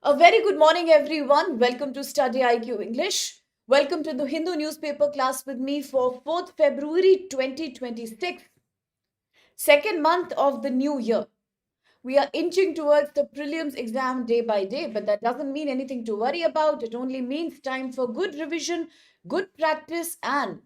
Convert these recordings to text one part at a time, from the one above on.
A very good morning, everyone. Welcome to StudyIQ English. Welcome to the Hindu newspaper class with me for 4th February 2026, second month of the new year. We are inching towards the prelims exam day by day, but that doesn't mean anything to worry about. It only means time for good revision, good practice, and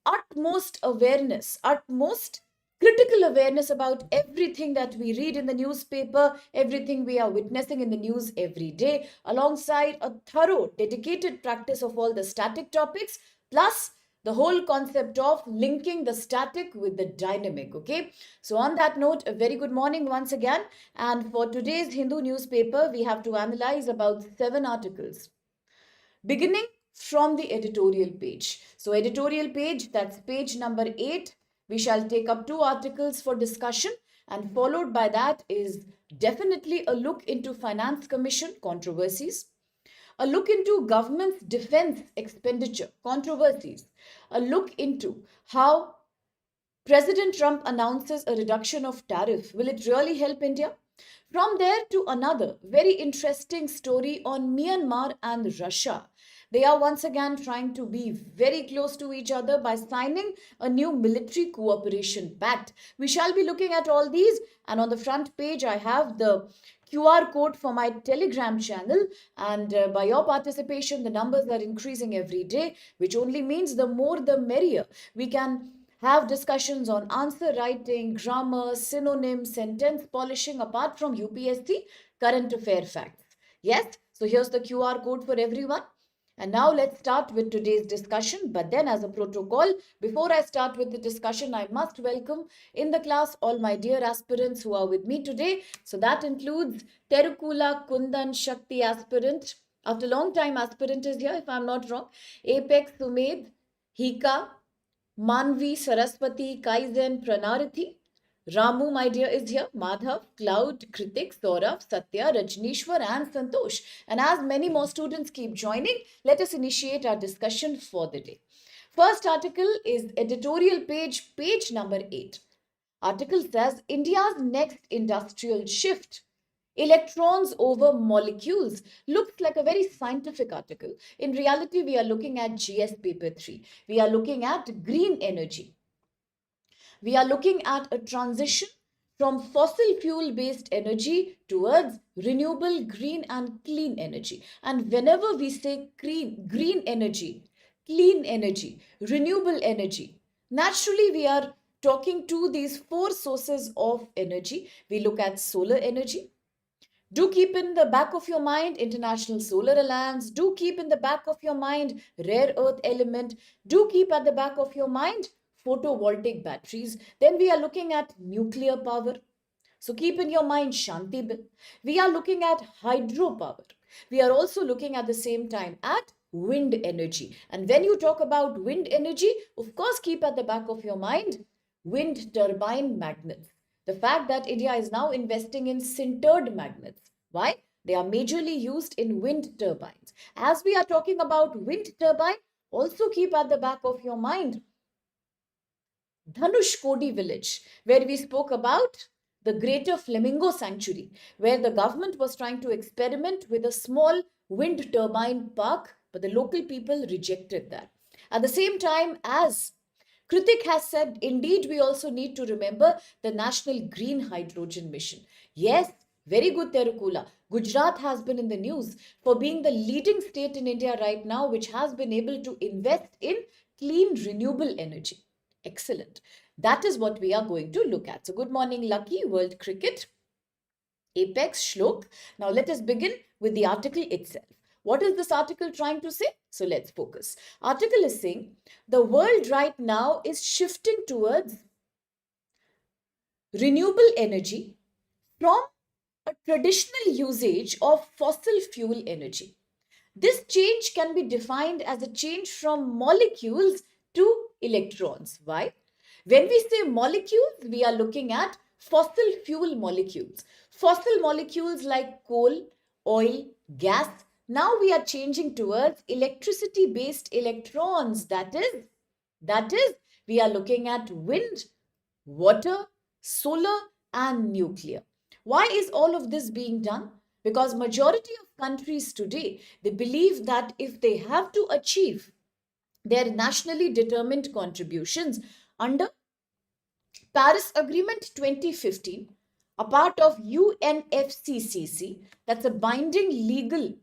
utmost awareness, utmost critical awareness about everything that we read in the newspaper, everything we are witnessing in the news every day, alongside a thorough, dedicated practice of all the static topics, plus the whole concept of linking the static with the dynamic. Okay, so on that note, a very good morning once again. And for today's Hindu newspaper, we have to analyze about 7 articles, beginning from the editorial page. So, editorial page, that's page number 8. We shall take up 2 articles for discussion, and followed by that is definitely a look into Finance Commission controversies, a look into government's defense expenditure controversies, a look into how President Trump announces a reduction of tariff. Will it really help India? From there to another very interesting story on Myanmar and Russia. They are once again trying to be very close to each other by signing a new military cooperation pact. We shall be looking at all these, and on the front page, I have the QR code for my Telegram channel. And by your participation, the numbers are increasing every day, which only means the more the merrier. We can have discussions on answer writing, grammar, synonyms, sentence polishing, apart from UPSC current affair facts. Yes, so here's the QR code for everyone. And now let's start with today's discussion. But then, as a protocol, before I start with the discussion, I must welcome in the class all my dear aspirants who are with me today. So that includes Terukula Kundan Shakti aspirant. After a long time, aspirant is here, if I'm not wrong. Apex Sumed, Hika, Manvi, Saraswati, Kaizen, Pranarathi. Ramu, my dear, is here. Madhav, Cloud, Kritik, Saurav, Satya, Rajnishwar, and Santosh. And as many more students keep joining, let us initiate our discussion for the day. First article is editorial page, page number 8. Article says India's next industrial shift. Electrons over molecules. Looks like a very scientific article. In reality, we are looking at GS paper 3. We are looking at green energy. We are looking at a transition from fossil fuel based energy towards renewable, green, and clean energy. And whenever we say green energy, clean energy, renewable energy, naturally we are talking to these 4 sources of energy. We look at solar energy. Do keep in the back of your mind International Solar Alliance. Do keep in the back of your mind rare earth element. Do keep at the back of your mind photovoltaic batteries. Then we are looking at nuclear power. So keep in your mind Shanti Bill. We are looking at hydropower. We are also looking at the same time at wind energy. And when you talk about wind energy, of course, keep at the back of your mind wind turbine magnets. The fact that India is now investing in sintered magnets. Why? They are majorly used in wind turbines. As we are talking about wind turbine, also keep at the back of your mind Dhanush Kodi village, where we spoke about the Greater Flamingo Sanctuary, where the government was trying to experiment with a small wind turbine park, but the local people rejected that. At the same time, as Kritik has said, indeed, we also need to remember the National Green Hydrogen Mission. Yes, very good, Terukula. Gujarat has been in the news for being the leading state in India right now, which has been able to invest in clean, renewable energy. Excellent. That is what we are going to look at. So, good morning, Lucky, World Cricket, Apex, Shlok. Now, let us begin with the article itself. What is this article trying to say? So let's focus. Article is saying the world right now is shifting towards renewable energy from a traditional usage of fossil fuel energy. This change can be defined as a change from molecules to electrons. Why? When we say molecules, we are looking at fossil fuel molecules. Fossil molecules like coal, oil, gas. Now we are changing towards electricity based electrons. That is, we are looking at wind, water, solar, and nuclear. Why is all of this being done? Because majority of countries today, they believe that if they have to achieve their nationally determined contributions under Paris Agreement 2015, a part of UNFCCC, that's a binding legal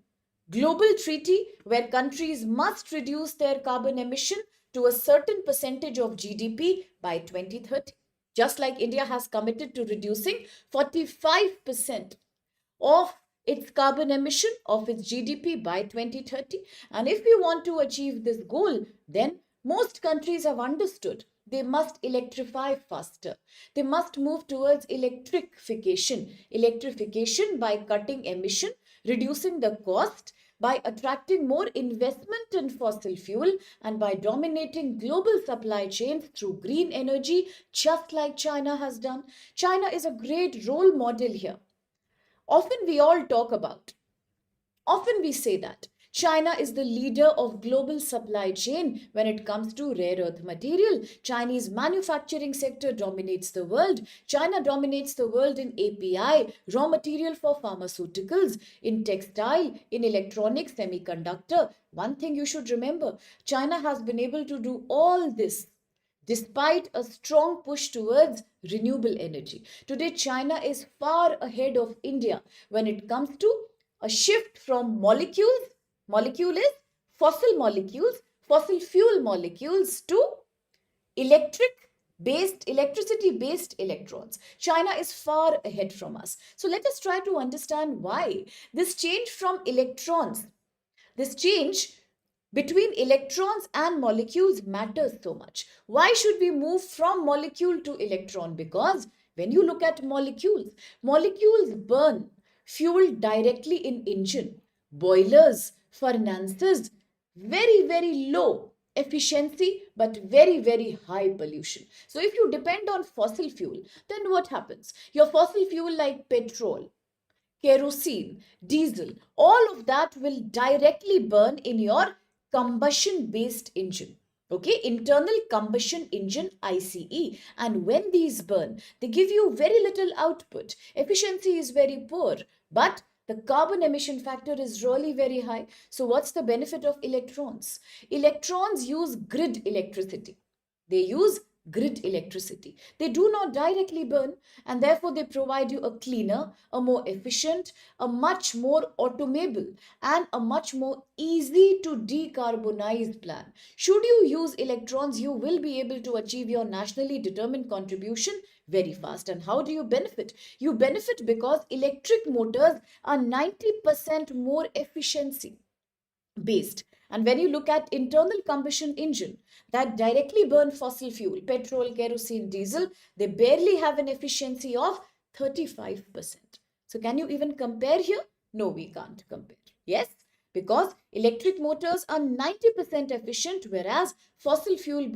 global treaty where countries must reduce their carbon emission to a certain percentage of GDP by 2030. Just like India has committed to reducing 45% of its carbon emission of its GDP by 2030. And if we want to achieve this goal, then most countries have understood they must electrify faster. They must move towards electrification. Electrification by cutting emission, reducing the cost, by attracting more investment in fossil fuel, and by dominating global supply chains through green energy, just like China has done. China is a great role model here. Often we all talk about, often we say that China is the leader of global supply chain when it comes to rare earth material. Chinese manufacturing sector dominates the world. China dominates the world in API, raw material for pharmaceuticals, in textile, in electronics, semiconductor. One thing you should remember, China has been able to do all this despite a strong push towards renewable energy. Today, China is far ahead of India when it comes to a shift from molecule is fossil fuel molecules to electricity based electrons. China is far ahead from us. So let us try to understand why this change from electrons, this change between electrons and molecules matters so much. Why should we move from molecule to electron? Because when you look at molecules, molecules burn fuel directly in engine, boilers, furnaces, very low efficiency but very high pollution. So if you depend on fossil fuel, then what happens? Your fossil fuel like petrol, kerosene, diesel, all of that will directly burn in your combustion based engine. Okay, internal combustion engine, ICE. And when these burn, they give you very little output. Efficiency is very poor, but the carbon emission factor is really very high. So, what's the benefit of electrons? Electrons use grid electricity. They use grid electricity. They do not directly burn, and therefore they provide you a cleaner, a more efficient, a much more automable, and a much more easy to decarbonize plan. Should you use electrons, you will be able to achieve your nationally determined contribution very fast. And how do you benefit? You benefit because electric motors are 90% more efficiency based. And when you look at internal combustion engine that directly burn fossil fuel, petrol, kerosene, diesel, they barely have an efficiency of 35%. So can you even compare here? No, we can't compare. Yes, because electric motors are 90% efficient, whereas fossil fuel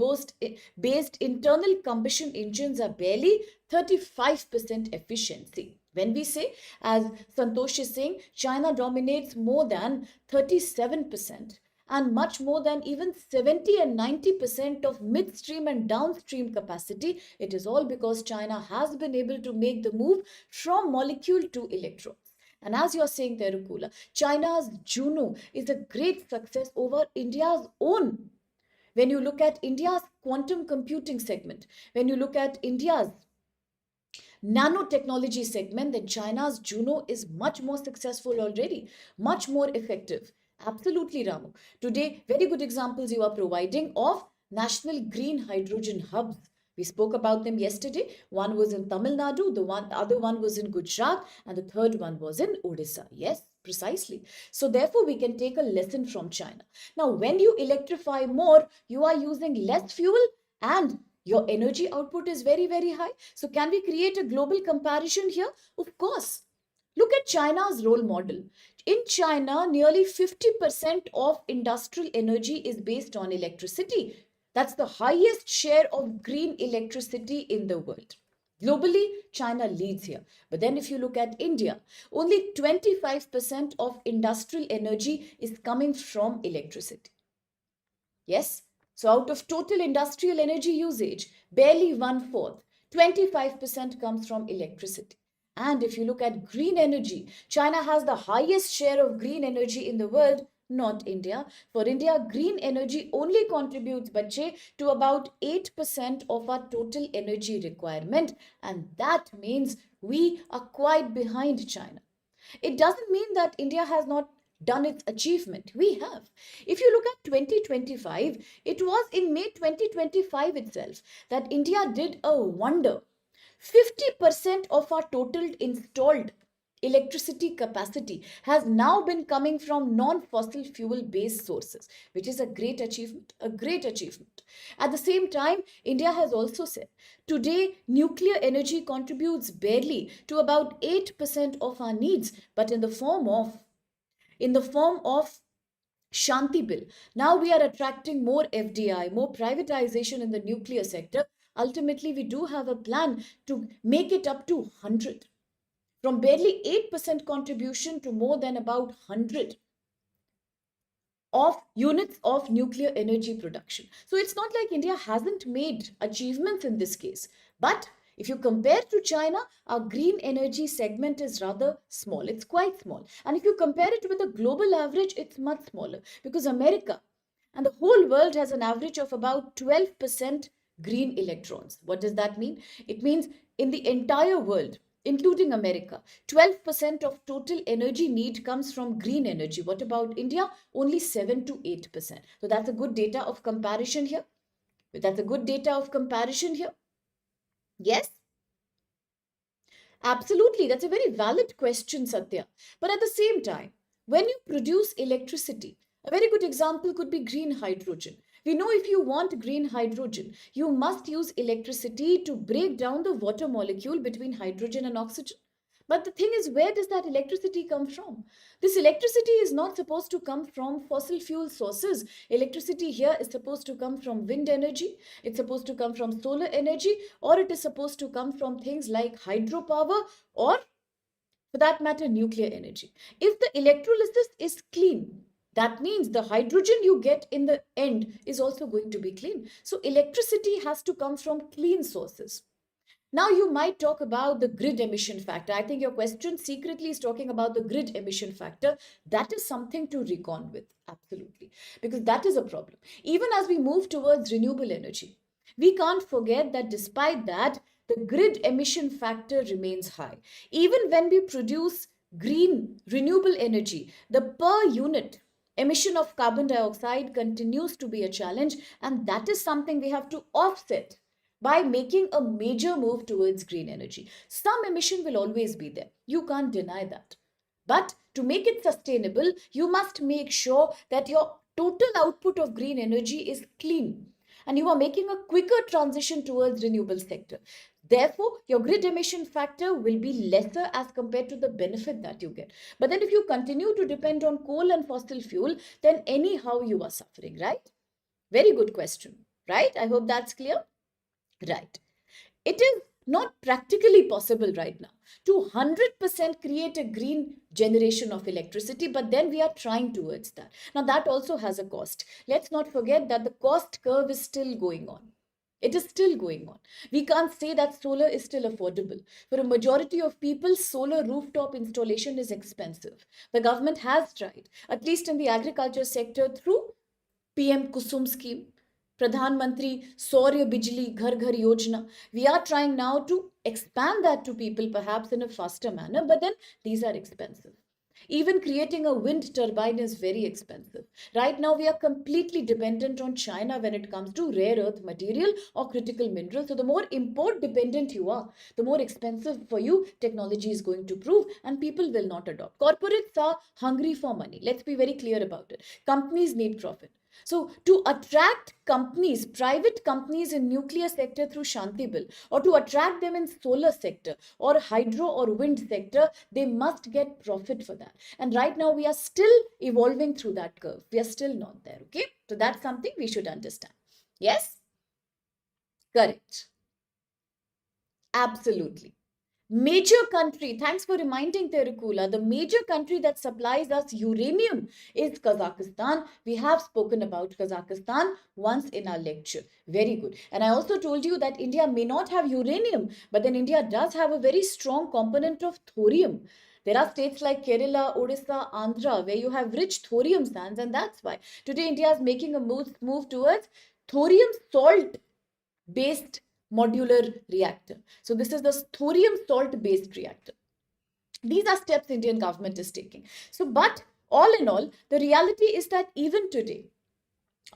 based internal combustion engines are barely 35% efficiency. When we say, as Santosh is saying, China dominates more than 37% and much more than even 70 and 90% of midstream and downstream capacity, it is all because China has been able to make the move from molecule to electrons. And as you're saying, Terukula, China's Juno is a great success over India's own. When you look at India's quantum computing segment, when you look at India's nanotechnology segment, then China's Juno is much more successful already, much more effective. Absolutely, Ramu. Today, very good examples you are providing of national green hydrogen hubs. We spoke about them yesterday. One was in Tamil Nadu, the other one was in Gujarat, and the third one was in Odisha. Yes, precisely. So therefore, we can take a lesson from China. Now, when you electrify more, you are using less fuel and your energy output is very high. So can we create a global comparison here? Of course. Look at China's role model. In China, nearly 50% of industrial energy is based on electricity. That's the highest share of green electricity in the world. Globally, China leads here. But then if you look at India, only 25% of industrial energy is coming from electricity. Yes? So out of total industrial energy usage, barely one fourth, 25% comes from electricity. And if you look at green energy, China has the highest share of green energy in the world, not India. For India, green energy only contributes, bache, to about 8% of our total energy requirement. And that means we are quite behind China. It doesn't mean that India has not done its achievement. We have. If you look at 2025, it was in May 2025 itself that India did a wonder. 50% of our total installed electricity capacity has now been coming from non-fossil fuel based sources, which is a great achievement, a great achievement. At the same time, India has also said today nuclear energy contributes barely to about 8% of our needs, but in the form of Shanti Bill. Now we are attracting more FDI, more privatization in the nuclear sector. Ultimately, we do have a plan to make it up to 100. From barely 8% contribution to more than about 100 of units of nuclear energy production. So it's not like India hasn't made achievements in this case. But if you compare to China, our green energy segment is rather small. It's quite small. And if you compare it with the global average, it's much smaller because America and the whole world has an average of about 12% green electrons. What does that mean? It means in the entire world, including America, 12% of total energy need comes from green energy. What about India? Only 7 to 8%. So that's a good data of comparison here. That's a good data of comparison here. Yes? Absolutely, that's a very valid question, Satya. But at the same time, when you produce electricity, a very good example could be green hydrogen. We know if you want green hydrogen, you must use electricity to break down the water molecule between hydrogen and oxygen. But the thing is, where does that electricity come from? This electricity is not supposed to come from fossil fuel sources. Electricity here is supposed to come from wind energy, it's supposed to come from solar energy, or it is supposed to come from things like hydropower or, for that matter, nuclear energy. If the electrolysis is clean, that means the hydrogen you get in the end is also going to be clean. So, electricity has to come from clean sources. Now, you might talk about the grid emission factor. I think your question secretly is talking about the grid emission factor. That is something to reckon with, absolutely, because that is a problem. Even as we move towards renewable energy, we can't forget that despite that, the grid emission factor remains high. Even when we produce green renewable energy, the per unit emission of carbon dioxide continues to be a challenge, and that is something we have to offset by making a major move towards green energy. Some emission will always be there. You can't deny that. But to make it sustainable, you must make sure that your total output of green energy is clean and you are making a quicker transition towards renewable sector. Therefore, your grid emission factor will be lesser as compared to the benefit that you get. But then if you continue to depend on coal and fossil fuel, then anyhow you are suffering, right? Very good question, right? I hope that's clear. Right. It is not practically possible right now to 100% create a green generation of electricity, but then we are trying towards that. Now, that also has a cost. Let's not forget that the cost curve is still going on. It is still going on. We can't say that solar is still affordable. For a majority of people, solar rooftop installation is expensive. The government has tried, at least in the agriculture sector, through PM Kusum scheme, Pradhan Mantri Saurya Bijli Ghar Ghar Yojana. We are trying now to expand that to people perhaps in a faster manner, but then these are expensive. Even creating a wind turbine is very expensive. Right now, we are completely dependent on China when it comes to rare earth material or critical minerals. So, the more import dependent you are, the more expensive for you technology is going to prove, and people will not adopt. Corporates are hungry for money. Let's be very clear about it. Companies need profit. So, to attract companies, private companies in nuclear sector through Shanti Bill, or to attract them in solar sector or hydro or wind sector, they must get profit for that. And right now, we are still evolving through that curve. We are still not there. Okay, so that's something we should understand. Yes, correct. Absolutely. major country, thanks for reminding Terukula, the major country that supplies us uranium is Kazakhstan. We have spoken about Kazakhstan once in our lecture. Very good. And I also told you that India may not have uranium, but then India does have a very strong component of thorium. There are states like Kerala, Odisha, Andhra, where you have rich thorium sands, and that's why today India is making a move towards thorium salt based modular reactor. So this is the thorium salt based reactor. These are steps Indian government is taking. So, but all in all, the reality is that even today,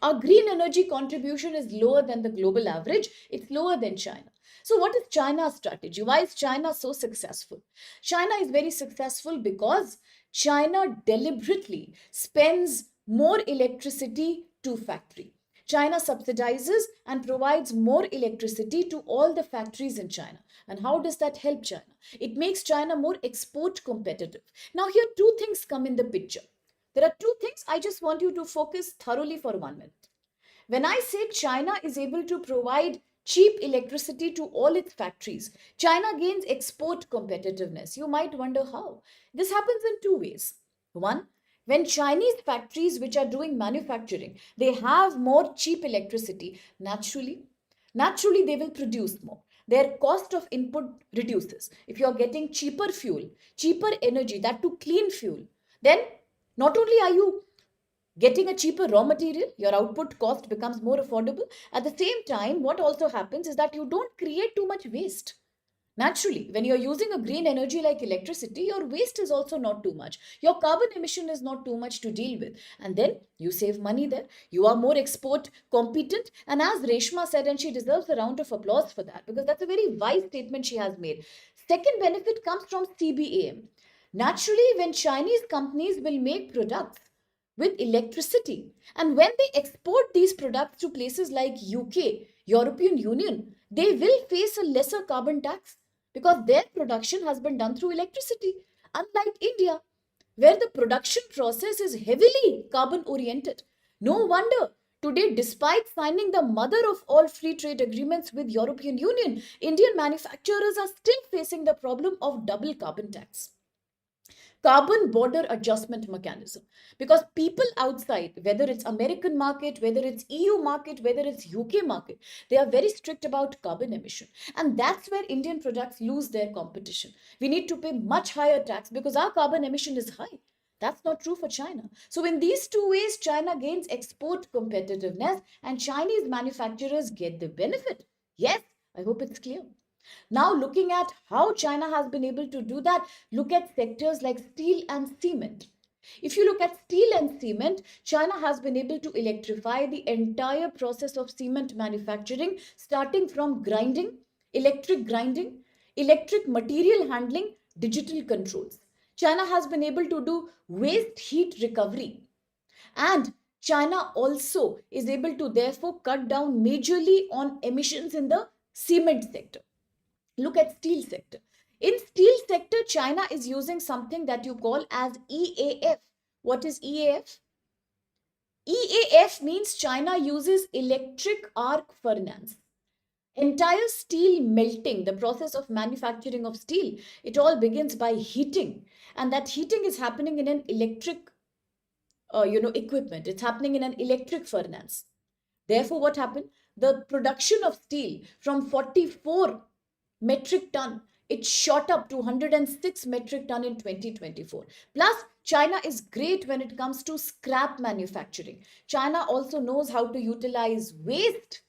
our green energy contribution is lower than the global average. It's lower than China. So, what is China's strategy? Why is China so successful? China is very successful because China deliberately spends more electricity to factory. China subsidizes and provides more electricity to all the factories in China. And how does that help China? It makes China more export competitive. Now, here two things come in the picture. There are two things I just want you to focus thoroughly for 1 minute. When I say China is able to provide cheap electricity to all its factories, China gains export competitiveness. You might wonder how. This happens in two ways. One, when Chinese factories which are doing manufacturing, they have more cheap electricity, naturally they will produce more. Their cost of input reduces. If you are getting cheaper fuel, cheaper energy, that to clean fuel, then not only are you getting a cheaper raw material, your output cost becomes more affordable. At the same time, what also happens is that you don't create too much waste. Naturally, when you're using a green energy like electricity, your waste is also not too much. Your carbon emission is not too much to deal with. And then you save money there. You are more export competent. And as Reshma said, and she deserves a round of applause for that, because that's a very wise statement she has made. Second benefit comes from CBAM. Naturally, when Chinese companies will make products with electricity, and when they export these products to places like UK, European Union, they will face a lesser carbon tax because their production has been done through electricity. Unlike India, where the production process is heavily carbon oriented. No wonder today, despite signing the mother of all free trade agreements with European Union, Indian manufacturers are still facing the problem of double carbon tax, carbon border adjustment mechanism, because people outside, whether it's American market, whether it's EU market, whether it's UK market, they are very strict about carbon emission, and that's where Indian products lose their competition. We need to pay much higher tax because our carbon emission is high. That's not true for China. So in these two ways, China gains export competitiveness and Chinese manufacturers get the benefit. Yes, I hope it's clear. Now, looking at how China has been able to do that, look at sectors like steel and cement. If you look at steel and cement, China has been able to electrify the entire process of cement manufacturing, starting from grinding, electric material handling, digital controls. China has been able to do waste heat recovery. And China also is able to therefore cut down majorly on emissions in the cement sector. Look at steel sector. In steel sector, China is using something that you call as EAF. What is EAF? EAF means China uses electric arc furnace. Entire steel melting, the process of manufacturing of steel, it all begins by heating, and that heating is happening in an electric equipment. It's happening in an electric furnace. Therefore, what happened? The production of steel from 44 metric ton, it shot up to 106 metric ton in 2024. Plus, China is great when it comes to scrap manufacturing. China also knows how to utilize waste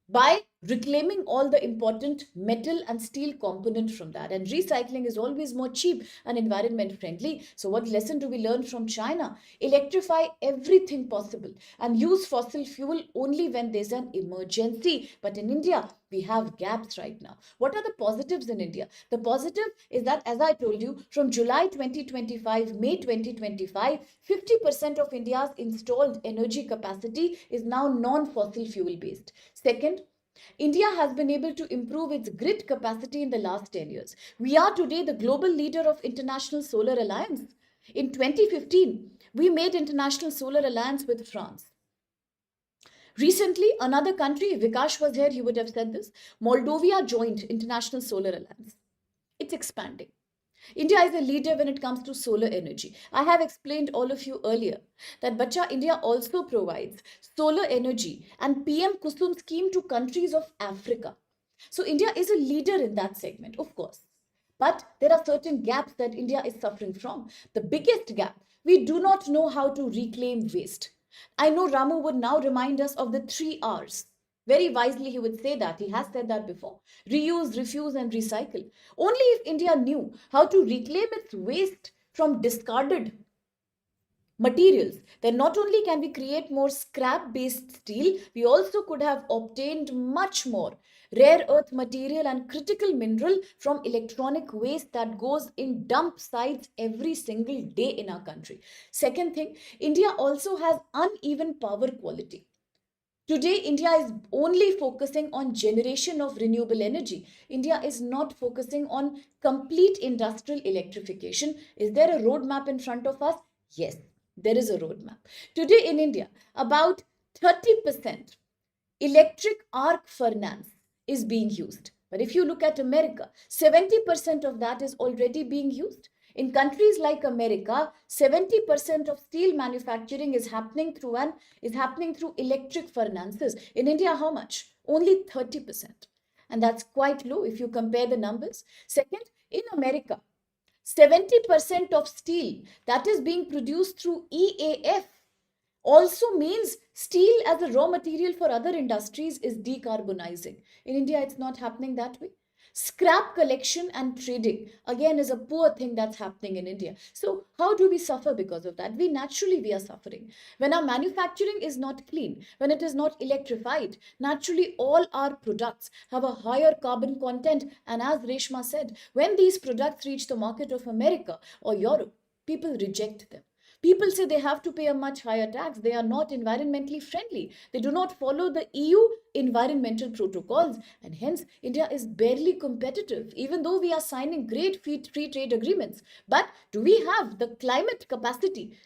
by reclaiming all the important metal and steel component from that, and recycling is always more cheap and environment friendly. So what lesson do we learn from China? Electrify everything possible and use fossil fuel only when there's an emergency. But in India, we have gaps right now. What are the positives in India? The positive is that, as I told you, from July 2025, May 2025, 50% of India's installed energy capacity is now non-fossil fuel based. Second, India has been able to improve its grid capacity in the last 10 years. We are today the global leader of International Solar Alliance. In 2015, we made International Solar Alliance with France. Recently, another country, Vikash was here, he would have said this, Moldova joined International Solar Alliance. It's expanding. India is a leader when it comes to solar energy. I have explained all of you earlier that Bacha India also provides solar energy and PM Kusum scheme to countries of Africa. So India is a leader in that segment, of course. But there are certain gaps that India is suffering from. The biggest gap, we do not know how to reclaim waste. I know Ramu would now remind us of the 3 R's. Very wisely, he would say that. He has said that before. Reuse, refuse, and recycle. Only if India knew how to reclaim its waste from discarded materials, then not only can we create more scrap based steel, we also could have obtained much more rare earth material and critical mineral from electronic waste that goes in dump sites every single day in our country. Second thing, India also has uneven power quality. Today, India is only focusing on generation of renewable energy. India is not focusing on complete industrial electrification. Is there a roadmap in front of us? Yes, there is a roadmap. Today in India, about 30% electric arc furnace is being used. But if you look at America, 70% of that is already being used. In countries like America, 70% of steel manufacturing is happening through electric furnaces. In India, how much? Only 30%. And that's quite low if you compare the numbers. Second, in America, 70% of steel that is being produced through EAF also means steel as a raw material for other industries is decarbonizing. In India, it's not happening that way. Scrap collection and trading again is a poor thing that's happening in India. So how do we suffer because of that? We are suffering when our manufacturing is not clean, when it is not electrified. Naturally, all our products have a higher carbon content, and as Reshma said, when these products reach the market of America or Europe, people reject them. People say they have to pay a much higher tax. They are not environmentally friendly. They do not follow the EU environmental protocols. And hence, India is barely competitive, even though we are signing great free trade agreements. But do we have the climate capacity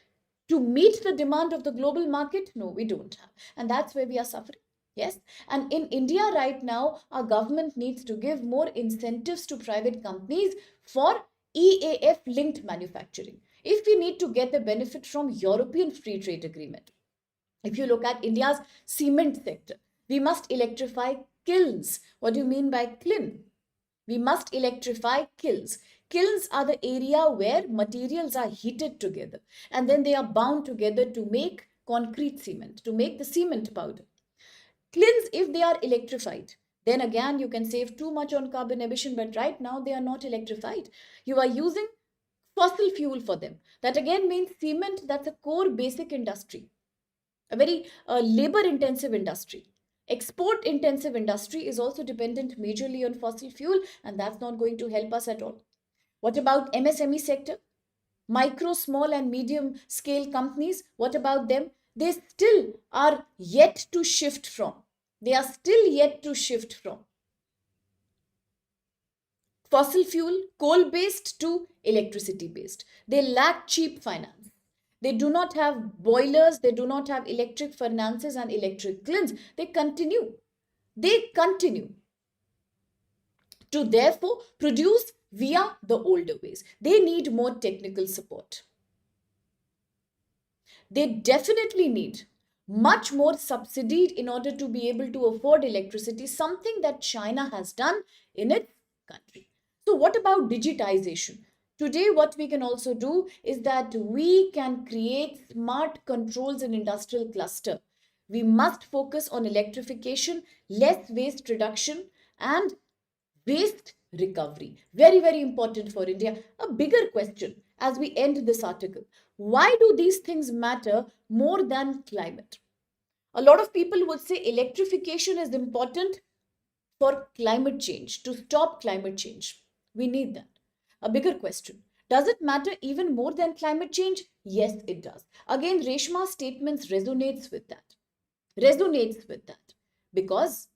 to meet the demand of the global market? No, we don't have. And that's where we are suffering. Yes. And in India right now, our government needs to give more incentives to private companies for EAF linked manufacturing. If we need to get the benefit from European free trade agreement, if you look at India's cement sector, we must electrify kilns. What do you mean by kiln? We must electrify kilns. Kilns are the area where materials are heated together and then they are bound together to make concrete cement, to make the cement powder. Kilns, if they are electrified, then again you can save too much on carbon emission, but right now they are not electrified. You are using fossil fuel for them. That again means cement, that's a core basic industry, a very labor intensive industry. Export intensive industry is also dependent majorly on fossil fuel, and that's not going to help us at all. What about MSME sector? Micro, small, and medium scale companies, what about them? They still are yet to shift from. They are still yet to shift from fossil fuel, coal based to electricity based. They lack cheap finance. They do not have boilers, they do not have electric furnaces and electric kilns. They continue to therefore produce via the older ways. They need more technical support. They definitely need much more subsidy in order to be able to afford electricity, something that China has done in its country. So, what about digitization? Today, what we can also do is that we can create smart controls in industrial cluster. We must focus on electrification, less waste reduction, and waste recovery. Very, very important for India. A bigger question as we end this article. Why do these things matter more than climate? A lot of people would say electrification is important for climate change, to stop climate change. We need that. A bigger question. Does it matter even more than climate change? Yes, it does. Again, Reshma's statements resonates with that. Resonates with that. Because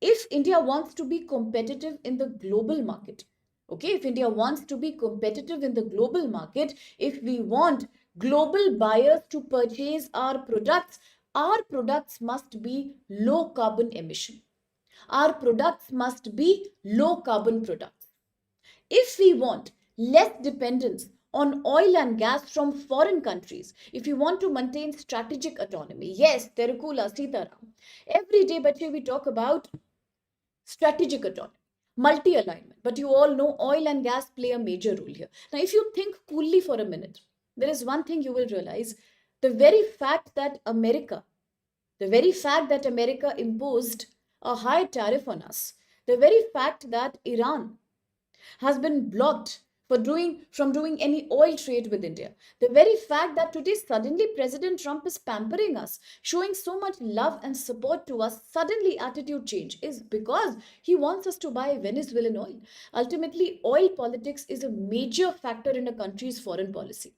if India wants to be competitive in the global market, okay, if India wants to be competitive in the global market, if we want global buyers to purchase our products must be low carbon emission. Our products must be low carbon products. If we want less dependence on oil and gas from foreign countries, if we want to maintain strategic autonomy, yes, Terukula, Sitaram, every day, but we talk about strategic autonomy, multi alignment. But you all know oil and gas play a major role here. Now, if you think coolly for a minute, there is one thing you will realize: the very fact that America imposed a high tariff on us, the very fact that Iran has been blocked from doing any oil trade with India. The very fact that today suddenly President Trump is pampering us, showing so much love and support to us, suddenly attitude change is because he wants us to buy Venezuelan oil. Ultimately, oil politics is a major factor in a country's foreign policy.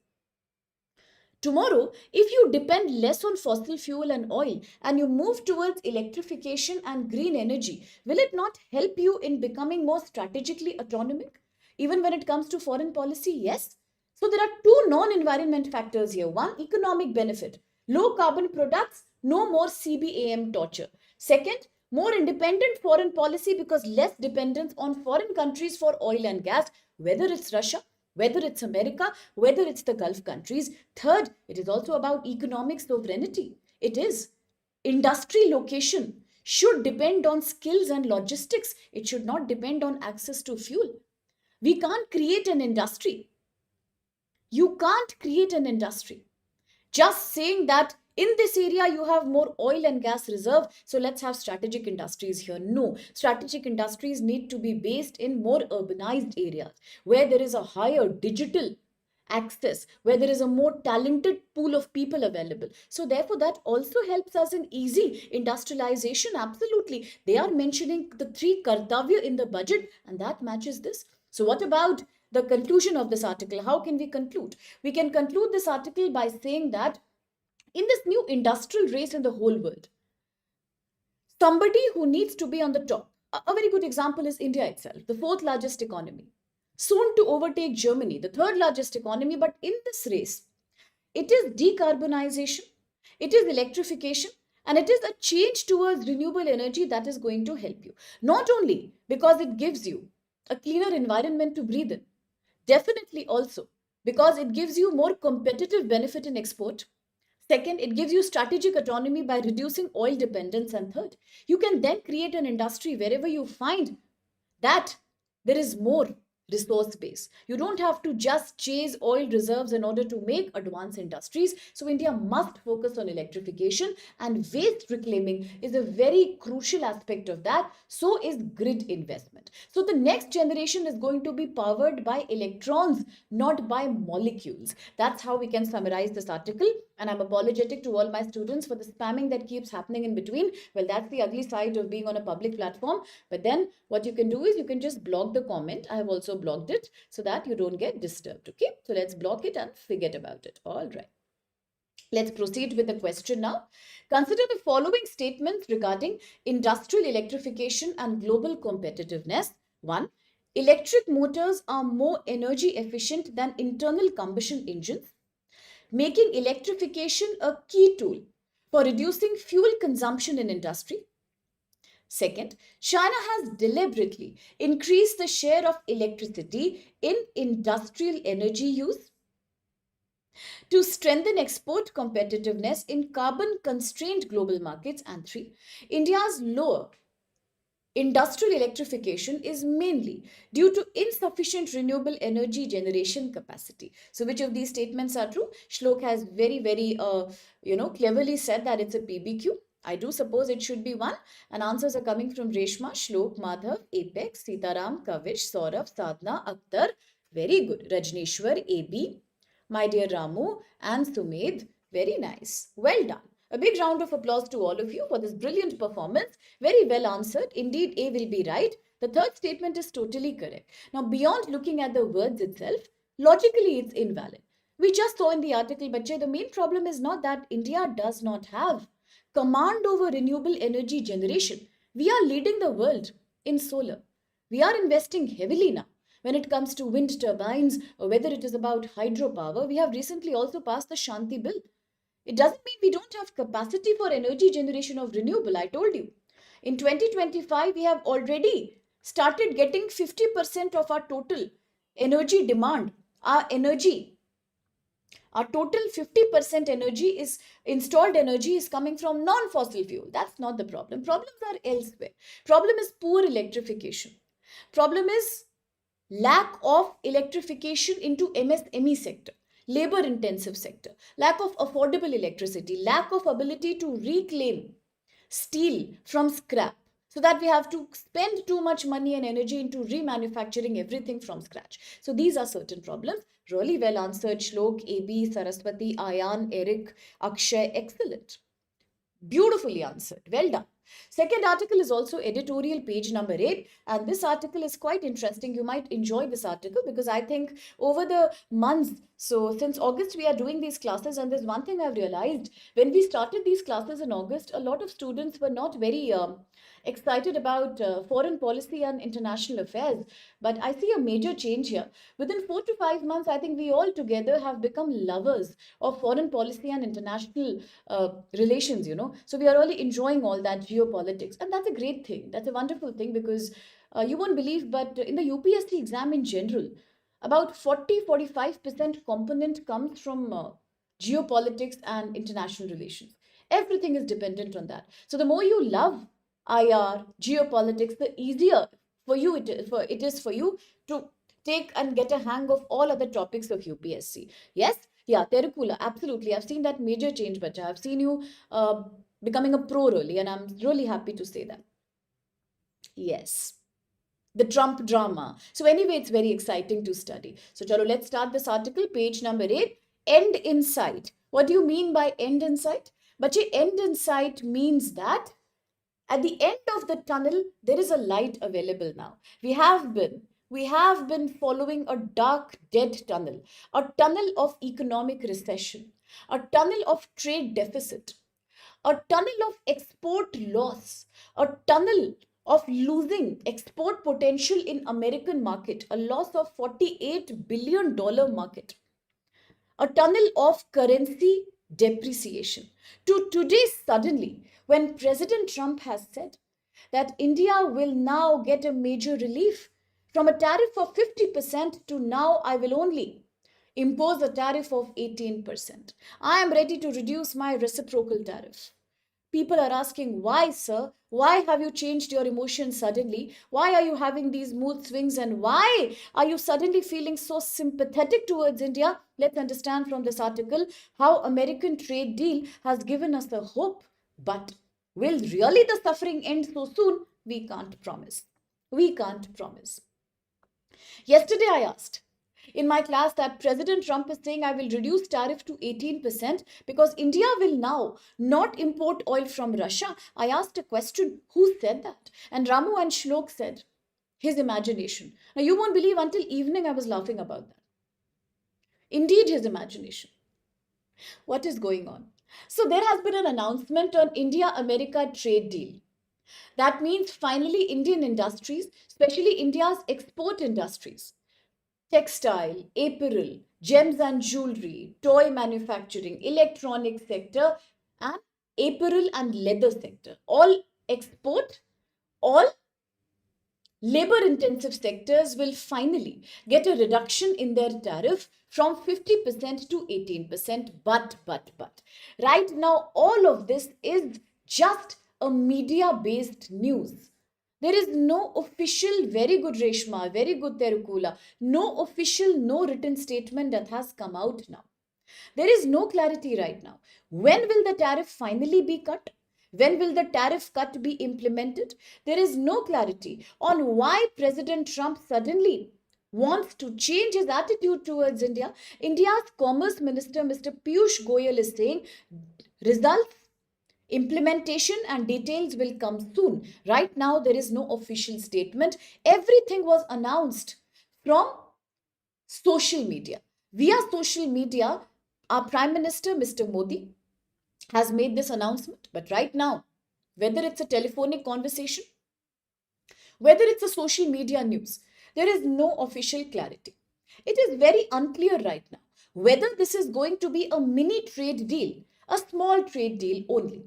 Tomorrow, if you depend less on fossil fuel and oil and you move towards electrification and green energy, will it not help you in becoming more strategically autonomic? Even when it comes to foreign policy, yes. So there are two non-environment factors here. One, economic benefit. Low carbon products, no more CBAM torture. Second, more independent foreign policy because less dependence on foreign countries for oil and gas, whether it's Russia, whether it's America, whether it's the Gulf countries. Third, it is also about economic sovereignty. It is. Industry location should depend on skills and logistics. It should not depend on access to fuel. We can't create an industry. You can't create an industry just saying that in this area you have more oil and gas reserve, so let's have strategic industries here. No, strategic industries need to be based in more urbanized areas where there is a higher digital access, where there is a more talented pool of people available. So therefore that also helps us in easy industrialization. Absolutely, they are mentioning the three kartavya in the budget and that matches this. So what about the conclusion of this article? How can we conclude? We can conclude this article by saying that in this new industrial race in the whole world, somebody who needs to be on the top, a very good example is India itself, the fourth largest economy, soon to overtake Germany, the third largest economy. But in this race, it is decarbonization, it is electrification, and it is a change towards renewable energy that is going to help you. Not only because it gives you a cleaner environment to breathe in, definitely also because it gives you more competitive benefit in export. Second, it gives you strategic autonomy by reducing oil dependence. And third, you can then create an industry wherever you find that there is more resource base. You don't have to just chase oil reserves in order to make advanced industries. So India must focus on electrification, and waste reclaiming is a very crucial aspect of that. So is grid investment. So the next generation is going to be powered by electrons, not by molecules. That's how we can summarize this article. And I'm apologetic to all my students for the spamming that keeps happening in between. Well, that's the ugly side of being on a public platform. But then what you can do is you can just block the comment. I have also blocked it so that you don't get disturbed. Okay, so let's block it and forget about it. All right. Let's proceed with the question now. Consider the following statements regarding industrial electrification and global competitiveness. 1. Electric motors are more energy efficient than internal combustion engines, making electrification a key tool for reducing fuel consumption in industry. Second, China has deliberately increased the share of electricity in industrial energy use to strengthen export competitiveness in carbon constrained global markets. And 3, India's lower industrial electrification is mainly due to insufficient renewable energy generation capacity. So which of these statements are true? Shlok has very cleverly said that it's a PBQ. I do suppose it should be one. And answers are coming from Reshma, Shlok, Madhav, Apex, Sitaram, Kavish, Saurav, Sadhna, Akhtar. Very good. Rajneshwar, AB, my dear Ramu, and Sumed. Very nice. Well done. A big round of applause to all of you for this brilliant performance. Very well answered. Indeed, A will be right. The third statement is totally correct. Now, beyond looking at the words itself, logically it's invalid. We just saw in the article, Bache, the main problem is not that India does not have command over renewable energy generation. We are leading the world in solar. We are investing heavily now. When it comes to wind turbines or whether it is about hydropower, we have recently also passed the Shanti Bill. It doesn't mean we don't have capacity for energy generation of renewable. I told you. In 2025, we have already started getting 50% of our total energy demand, our energy, our total 50% energy is installed energy is coming from non-fossil fuel. That's not the problem. Problems are elsewhere. Problem is poor electrification. Problem is lack of electrification into MSME sector, labor intensive sector, lack of affordable electricity, lack of ability to reclaim steel from scrap, so that we have to spend too much money and energy into remanufacturing everything from scratch. So these are certain problems. Really well answered, Shlok, AB, Saraswati, Ayan, Eric, Akshay. Excellent. Beautifully answered. Well done. Second article is also editorial page number 8, and this article is quite interesting. You might enjoy this article because I think over the months, so since August, we are doing these classes, and there's one thing I've realized. When we started these classes in August, a lot of students were not very excited about foreign policy and international affairs. But I see a major change here. Within 4 to 5 months, I think we all together have become lovers of foreign policy and international relations, So we are really enjoying all that geopolitics. And that's a great thing. That's a wonderful thing because you won't believe, but in the UPSC exam in general, about 40-45% component comes from geopolitics and international relations. Everything is dependent on that. So the more you love IR, geopolitics, the easier for you it is for you to take and get a hang of all other topics of UPSC. Yes, yeah, Terukula, absolutely. I've seen that major change, Bacha. I've seen you becoming a pro really, and I'm really happy to say that. Yes. The Trump drama. So anyway, it's very exciting to study. So chalo, let's start this article, page number 8. End in sight. What do you mean by end in sight? Bache, end in sight means that at the end of the tunnel, there is a light available now. We have been following a dark, dead tunnel, a tunnel of economic recession, a tunnel of trade deficit, a tunnel of export loss, a tunnel of losing export potential in American market, a loss of $48 billion market, a tunnel of currency depreciation. To today, suddenly, when President Trump has said that India will now get a major relief from a tariff of 50% to now I will only impose a tariff of 18%. I am ready to reduce my reciprocal tariff. People are asking, why, sir? Why have you changed your emotions suddenly? Why are you having these mood swings? And why are you suddenly feeling so sympathetic towards India? Let's understand from this article how American trade deal has given us a hope. But will really the suffering end so soon? We can't promise. We can't promise. Yesterday I asked in my class that President Trump is saying I will reduce tariff to 18% because India will now not import oil from Russia. I asked a question, who said that? And Ramu and Shlok said, his imagination. Now you won't believe, until evening I was laughing about that. Indeed, his imagination. What is going on? So there has been an announcement on India-America trade deal. That means finally Indian industries, especially India's export industries, textile, apparel, gems and jewelry, toy manufacturing, electronic sector, and apparel and leather sector. All export, all labor intensive sectors will finally get a reduction in their tariff from 50% to 18%. But, right now, all of this is just a media based news. There is no official, very good Reshma, very good Terukula, no official, no written statement that has come out now. There is no clarity right now. When will the tariff finally be cut? When will the tariff cut be implemented? There is no clarity on why President Trump suddenly wants to change his attitude towards India. India's Commerce Minister, Mr. Piyush Goyal, is saying results, implementation and details will come soon. Right now, there is no official statement. Everything was announced from social media. Via social media, our Prime Minister, Mr. Modi, has made this announcement. But right now, whether it's a telephonic conversation, whether it's a social media news, there is no official clarity. It is very unclear right now whether this is going to be a mini trade deal, a small trade deal only,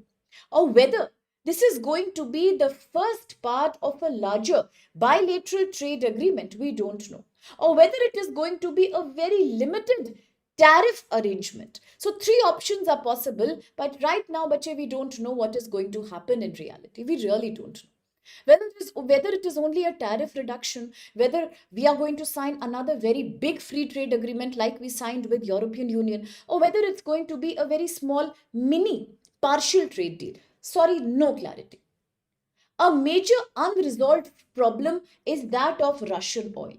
or whether this is going to be the first part of a larger bilateral trade agreement. We don't know. or whether it is going to be a very limited tariff arrangement. So three options are possible, but right now, bache, we don't know what is going to happen in reality. We really don't know. Whether it is only a tariff reduction, whether we are going to sign another very big free trade agreement like we signed with European Union, or whether it's going to be a very small mini partial trade deal. Sorry, no clarity. A major unresolved problem is that of Russian oil.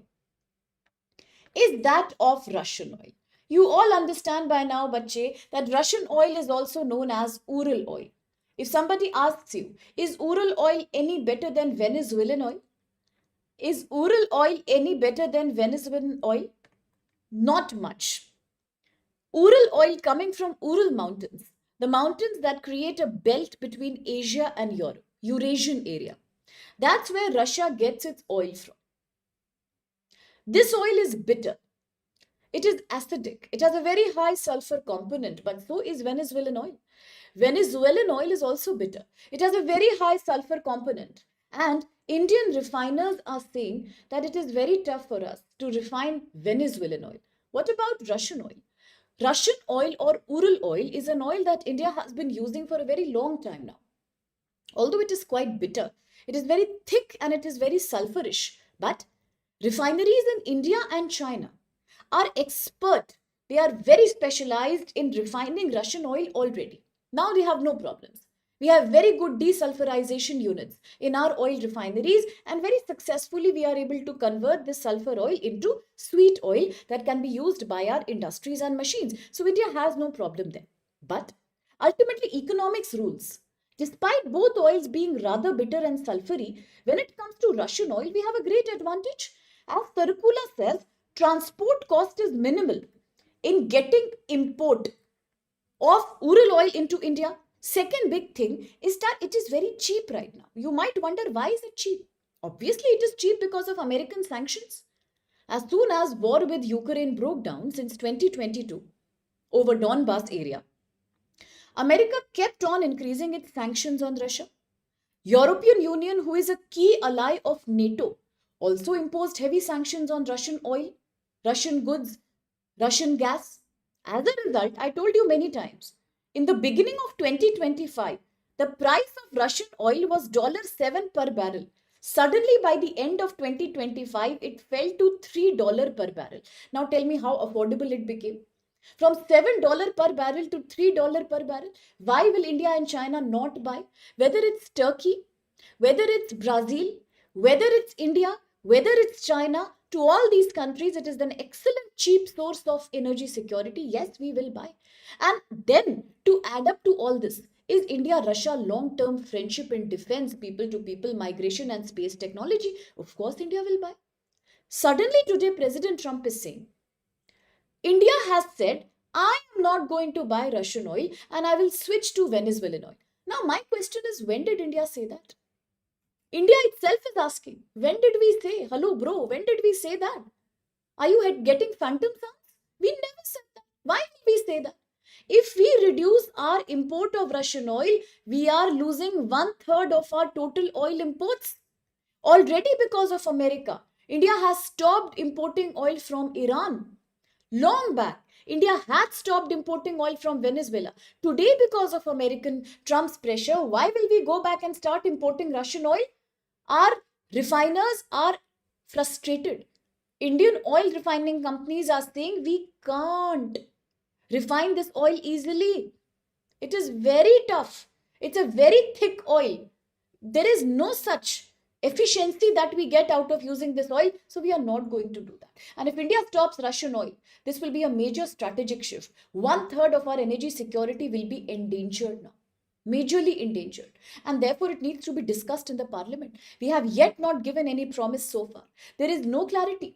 You all understand by now, bache, that Russian oil is also known as Ural oil. If somebody asks you, is Ural oil any better than Venezuelan oil? Is Ural oil any better than Venezuelan oil? Not much. Ural oil coming from Ural Mountains, the mountains that create a belt between Asia and Europe, Eurasian area. That's where Russia gets its oil from. This oil is bitter. It is acidic. It has a very high sulfur component, but so is Venezuelan oil. Venezuelan oil is also bitter. It has a very high sulfur component. And Indian refiners are saying that it is very tough for us to refine Venezuelan oil. What about Russian oil? Russian oil or Ural oil is an oil that India has been using for a very long time now. Although it is quite bitter, it is very thick and it is very sulfurish. But refineries in India and China are expert. They are very specialized in refining Russian oil already. Now they have no problems. We have very good desulfurization units in our oil refineries, and very successfully we are able to convert this sulfur oil into sweet oil that can be used by our industries and machines. So India has no problem there. But ultimately economics rules. Despite both oils being rather bitter and sulfury, when it comes to Russian oil, we have a great advantage. As Tarukula says, transport cost is minimal in getting import of Ural oil into India. Second big thing is that it is very cheap right now. You might wonder, why is it cheap? Obviously, it is cheap because of American sanctions. As soon as war with Ukraine broke down since 2022 over Donbas area, America kept on increasing its sanctions on Russia. European Union, who is a key ally of NATO, also imposed heavy sanctions on Russian oil, Russian goods, Russian gas. As a result, I told you many times, in the beginning of 2025, the price of Russian oil was $7 per barrel. Suddenly, by the end of 2025, it fell to $3 per barrel. Now tell me how affordable it became. From $7 per barrel to $3 per barrel. Why will India and China not buy? Whether it's Turkey, whether it's Brazil, whether it's India, whether it's China, to all these countries, it is an excellent cheap source of energy security. Yes, we will buy. And then to add up to all this, is India-Russia long-term friendship in defense, people-to-people migration and space technology? Of course, India will buy. Suddenly today, President Trump is saying, India has said, I am not going to buy Russian oil and I will switch to Venezuelan oil. Now, my question is, when did India say that? India itself is asking, when did we say, hello bro, when did we say that? Are you getting phantom sounds? We never said that. Why will we say that? If we reduce our import of Russian oil, we are losing 1/3 of our total oil imports. Already because of America, India has stopped importing oil from Iran. Long back, India had stopped importing oil from Venezuela. Today, because of American Trump's pressure, why will we go back and start importing Russian oil? Our refiners are frustrated. Indian oil refining companies are saying we can't refine this oil easily. It is very tough. It's a very thick oil. There is no such efficiency that we get out of using this oil, so we are not going to do that. And if India stops Russian oil, this will be a major strategic shift. 1/3 of our energy security will be endangered now, majorly endangered, and therefore it needs to be discussed in the parliament. We have yet not given any promise so far. There is no clarity.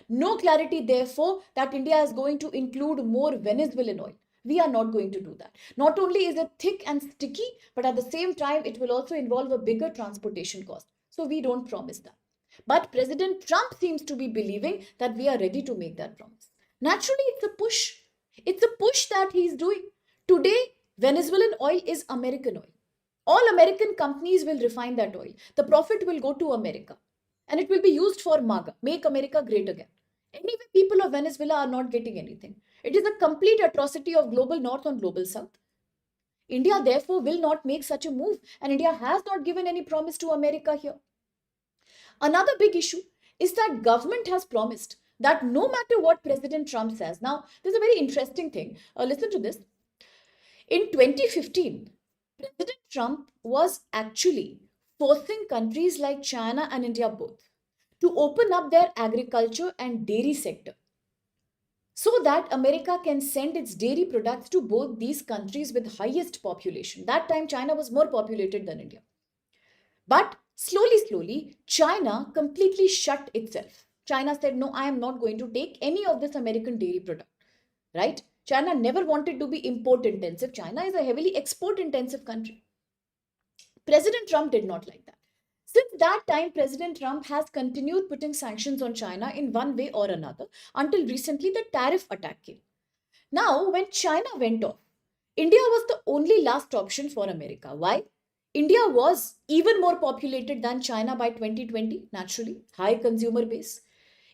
No clarity, therefore, that India is going to include more Venezuelan oil. We are not going to do that. Not only is it thick and sticky, but at the same time, it will also involve a bigger transportation cost. So we don't promise that. But President Trump seems to be believing that we are ready to make that promise. Naturally, it's a push. It's a push that he's doing. Today, Venezuelan oil is American oil. All American companies will refine that oil. The profit will go to America. And it will be used for MAGA, Make America Great Again. Anyway, people of Venezuela are not getting anything. It is a complete atrocity of global north on global south. India, therefore, will not make such a move, and India has not given any promise to America here. Another big issue is that government has promised that no matter what President Trump says. Now, there's a very interesting thing. Listen to this. In 2015, President Trump was actually forcing countries like China and India both to open up their agriculture and dairy sector so that America can send its dairy products to both these countries with highest population. That time China was more populated than India. But slowly, China completely shut itself. China said, no, I am not going to take any of this American dairy product, right? China never wanted to be import intensive. China is a heavily export intensive country. President Trump did not like that. Since that time, President Trump has continued putting sanctions on China in one way or another until recently the tariff attack came. Now, when China went off, India was the only last option for America. Why? India was even more populated than China by 2020, naturally, high consumer base.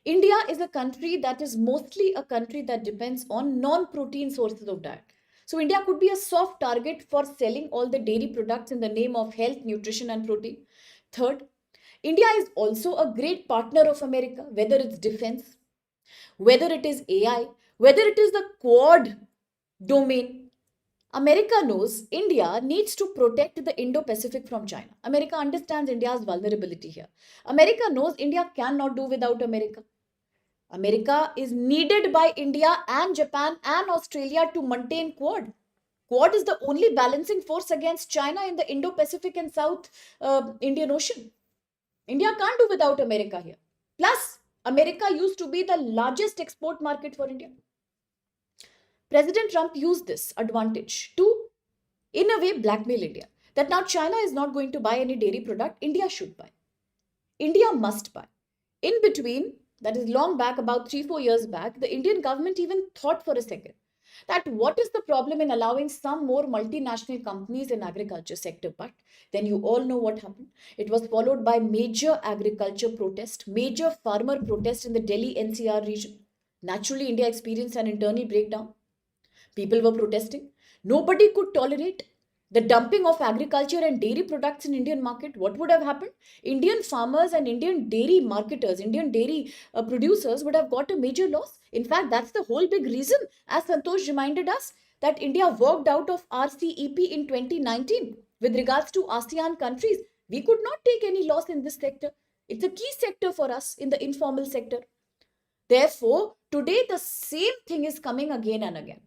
India is a country that is mostly a country that depends on non protein sources of diet. So, India could be a soft target for selling all the dairy products in the name of health, nutrition, and protein. Third, India is also a great partner of America, whether it's defense, whether it is AI, whether it is the Quad domain. America knows India needs to protect the Indo Pacific from China. America understands India's vulnerability here. America knows India cannot do without America. America is needed by India and Japan and Australia to maintain Quad. Quad is the only balancing force against China in the Indo Pacific and South Indian Ocean. India can't do without America here. Plus, America used to be the largest export market for India. President Trump used this advantage to, in a way, blackmail India. That now China is not going to buy any dairy product, India should buy. India must buy. In between, that is long back, about 3-4 years back, the Indian government even thought for a second that what is the problem in allowing some more multinational companies in agriculture sector. But then you all know what happened. It was followed by major agriculture protest, major farmer protest in the Delhi NCR region. Naturally, India experienced an internal breakdown. People were protesting. Nobody could tolerate the dumping of agriculture and dairy products in Indian market. What would have happened? Indian farmers and Indian dairy marketers, Indian dairy producers would have got a major loss. In fact, that's the whole big reason, as Santosh reminded us, that India walked out of RCEP in 2019 with regards to ASEAN countries. We could not take any loss in this sector. It's a key sector for us in the informal sector. Therefore, today the same thing is coming again and again.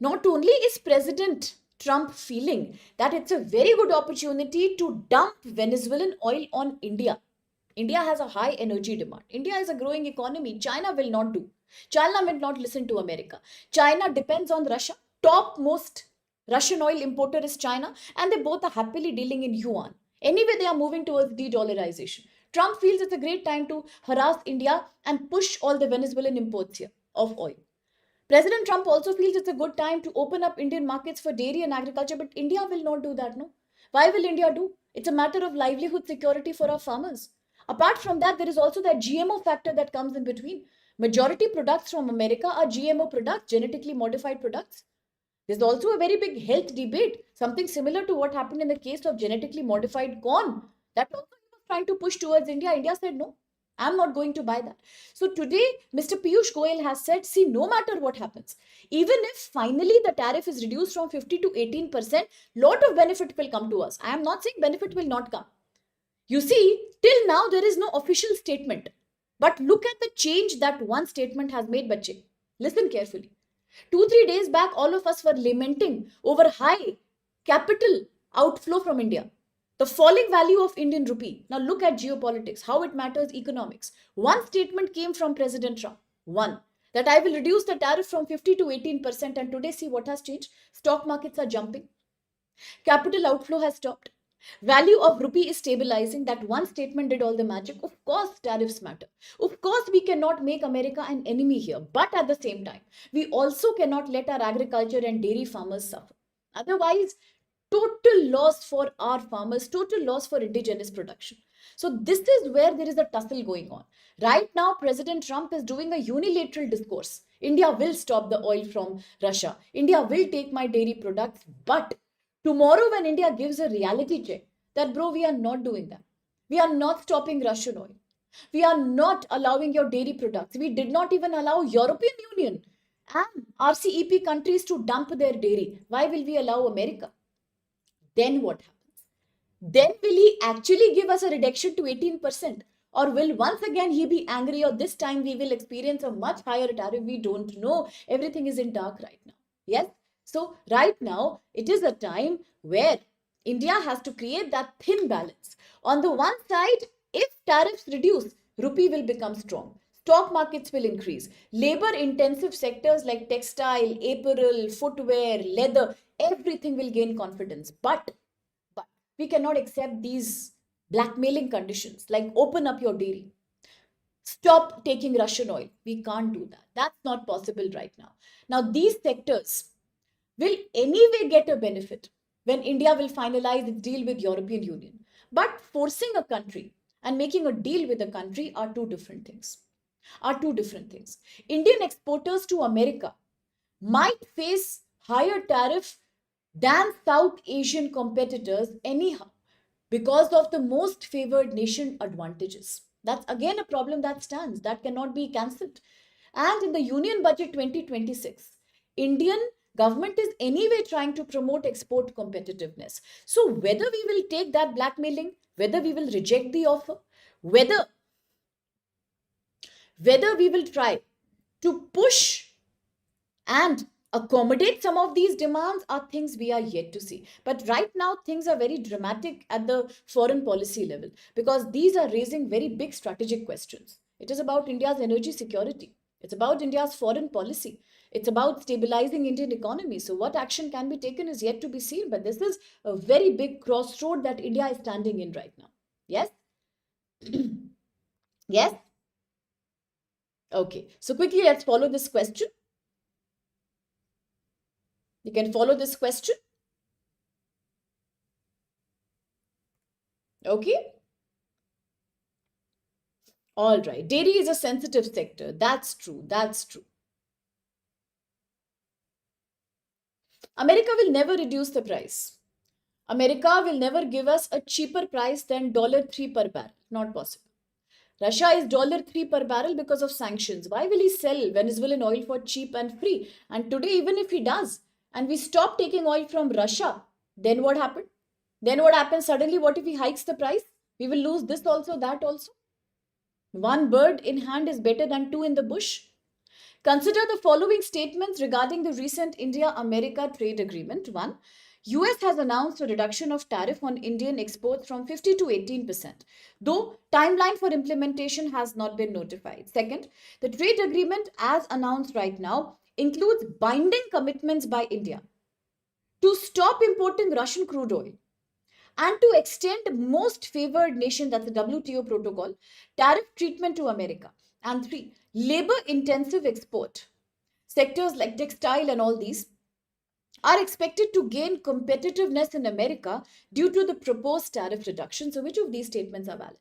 Not only is President Trump feeling that it's a very good opportunity to dump Venezuelan oil on India. India has a high energy demand. India is a growing economy. China will not do. China will not listen to America. China depends on Russia. Topmost Russian oil importer is China, and they both are happily dealing in yuan. Anyway, they are moving towards de-dollarization. Trump feels it's a great time to harass India and push all the Venezuelan imports here of oil. President Trump also feels it's a good time to open up Indian markets for dairy and agriculture, but India will not do that, no? Why will India do? It's a matter of livelihood security for our farmers. Apart from that, there is also that GMO factor that comes in between. Majority products from America are GMO products, genetically modified products. There's also a very big health debate, something similar to what happened in the case of genetically modified corn. That also he was trying to push towards India. India said no. I'm not going to buy that. So today, Mr. Piyush Goyal has said, see, no matter what happens, even if finally the tariff is reduced from 50 to 18%, lot of benefit will come to us. I am not saying benefit will not come. You see, till now there is no official statement. But look at the change that one statement has made, Bache. Listen carefully. 2-3 days back, all of us were lamenting over high capital outflow from India. The falling value of Indian rupee. Now look at geopolitics, how it matters economics. One statement came from President Trump. One, that I will reduce the tariff from 50 to 18%. And today, see what has changed. Stock markets are jumping. Capital outflow has stopped. Value of rupee is stabilizing. That one statement did all the magic. Of course, tariffs matter. Of course, we cannot make America an enemy here. But at the same time, we also cannot let our agriculture and dairy farmers suffer. Otherwise, total loss for our farmers, total loss for indigenous production. So this is where there is a tussle going on. Right now, President Trump is doing a unilateral discourse. India will stop the oil from Russia. India will take my dairy products. But tomorrow, when India gives a reality check that, bro, we are not doing that. We are not stopping Russian oil. We are not allowing your dairy products. We did not even allow European Union and RCEP countries to dump their dairy. Why will we allow America? Then what happens? Then will he actually give us a reduction to 18%? Or will once again he be angry, or this time we will experience a much higher tariff? We don't know. Everything is in dark right now. Yes? So right now, it is a time where India has to create that thin balance. On the one side, if tariffs reduce, rupee will become strong. Stock markets will increase. Labor intensive sectors like textile, apparel, footwear, leather, everything will gain confidence. But we cannot accept these blackmailing conditions like open up your dairy, stop taking Russian oil. We can't do that. That's not possible right now. Now, these sectors will anyway get a benefit when India will finalize its deal with European Union. But forcing a country and making a deal with a country are two different things. Are two different things. Indian exporters to America might face higher tariff than South Asian competitors anyhow because of the most favored nation advantages. That's again a problem that stands, that cannot be cancelled. And in the Union Budget 2026, Indian government is anyway trying to promote export competitiveness. So whether we will take that blackmailing, whether we will reject the offer, whether we will try to push and accommodate some of these demands are things we are yet to see. But right now, things are very dramatic at the foreign policy level because these are raising very big strategic questions. It is about India's energy security. It's about India's foreign policy. It's about stabilizing Indian economy. So what action can be taken is yet to be seen. But this is a very big crossroad that India is standing in right now. Yes? Yes? Okay. So quickly, let's follow this question. You can follow this question. Okay. All right. Dairy is a sensitive sector. That's true. That's true. America will never reduce the price. America will never give us a cheaper price than $3 per barrel. Not possible. Russia is $3 per barrel because of sanctions. Why will he sell Venezuelan oil for cheap and free? And today, even if he does, and we stop taking oil from Russia, then what happened? Then what happens suddenly? What if he hikes the price? We will lose this also, that also. One bird in hand is better than two in the bush. Consider the following statements regarding the recent India-America trade agreement. 1. US has announced a reduction of tariff on Indian exports from 50 to 18%, though timeline for implementation has not been notified. Second, the trade agreement as announced right now includes binding commitments by India to stop importing Russian crude oil and to extend most favored nation, that's the WTO protocol, tariff treatment to America. And 3, labor intensive export sectors like textile and all these are expected to gain competitiveness in America due to the proposed tariff reduction. So which of these statements are valid?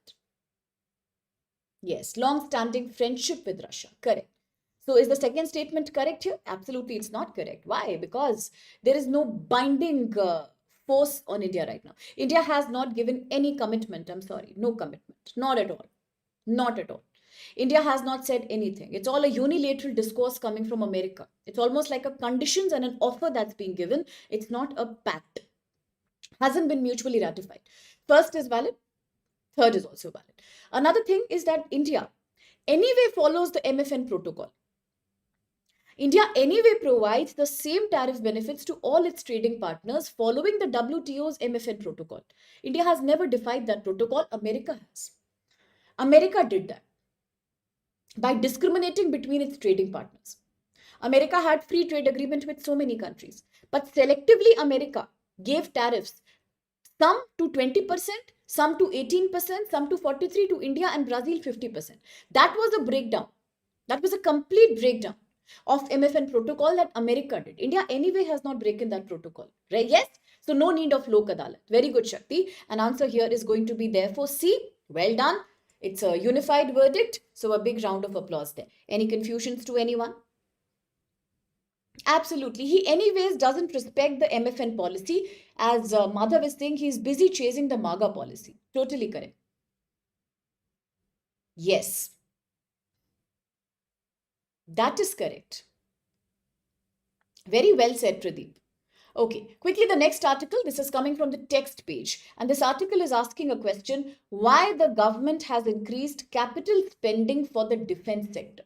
Yes, long-standing friendship with Russia. Correct. So is the second statement correct here? Absolutely, it's not correct. Why? Because there is no binding force on India right now. India has not given any commitment. I'm sorry, no commitment. Not at all. Not at all. India has not said anything. It's all a unilateral discourse coming from America. It's almost like a conditions and an offer that's being given. It's not a pact. Hasn't been mutually ratified. First is valid. Third is also valid. Another thing is that India anyway follows the MFN protocol. India anyway provides the same tariff benefits to all its trading partners following the WTO's MFN protocol. India has never defied that protocol. America has. America did that by discriminating between its trading partners. America had free trade agreement with so many countries, but selectively America gave tariffs, some to 20%, some to 18%, some to 43% to India and Brazil 50%. That was a breakdown. That was a complete breakdown of MFN protocol that America did. India anyway has not broken that protocol. Right? Yes? So no need of Lok Adalat. Very good, Shakti. An answer here is going to be therefore C. Well done. It's a unified verdict, so a big round of applause there. Any confusions to anyone? Absolutely. He, anyways, doesn't respect the MFN policy. As Madhav is saying, he's busy chasing the MAGA policy. Totally correct. Yes, that is correct. Very well said, Pradeep. Okay, quickly the next article. This is coming from the text page. And this article is asking a question, why the government has increased capital spending for the defense sector.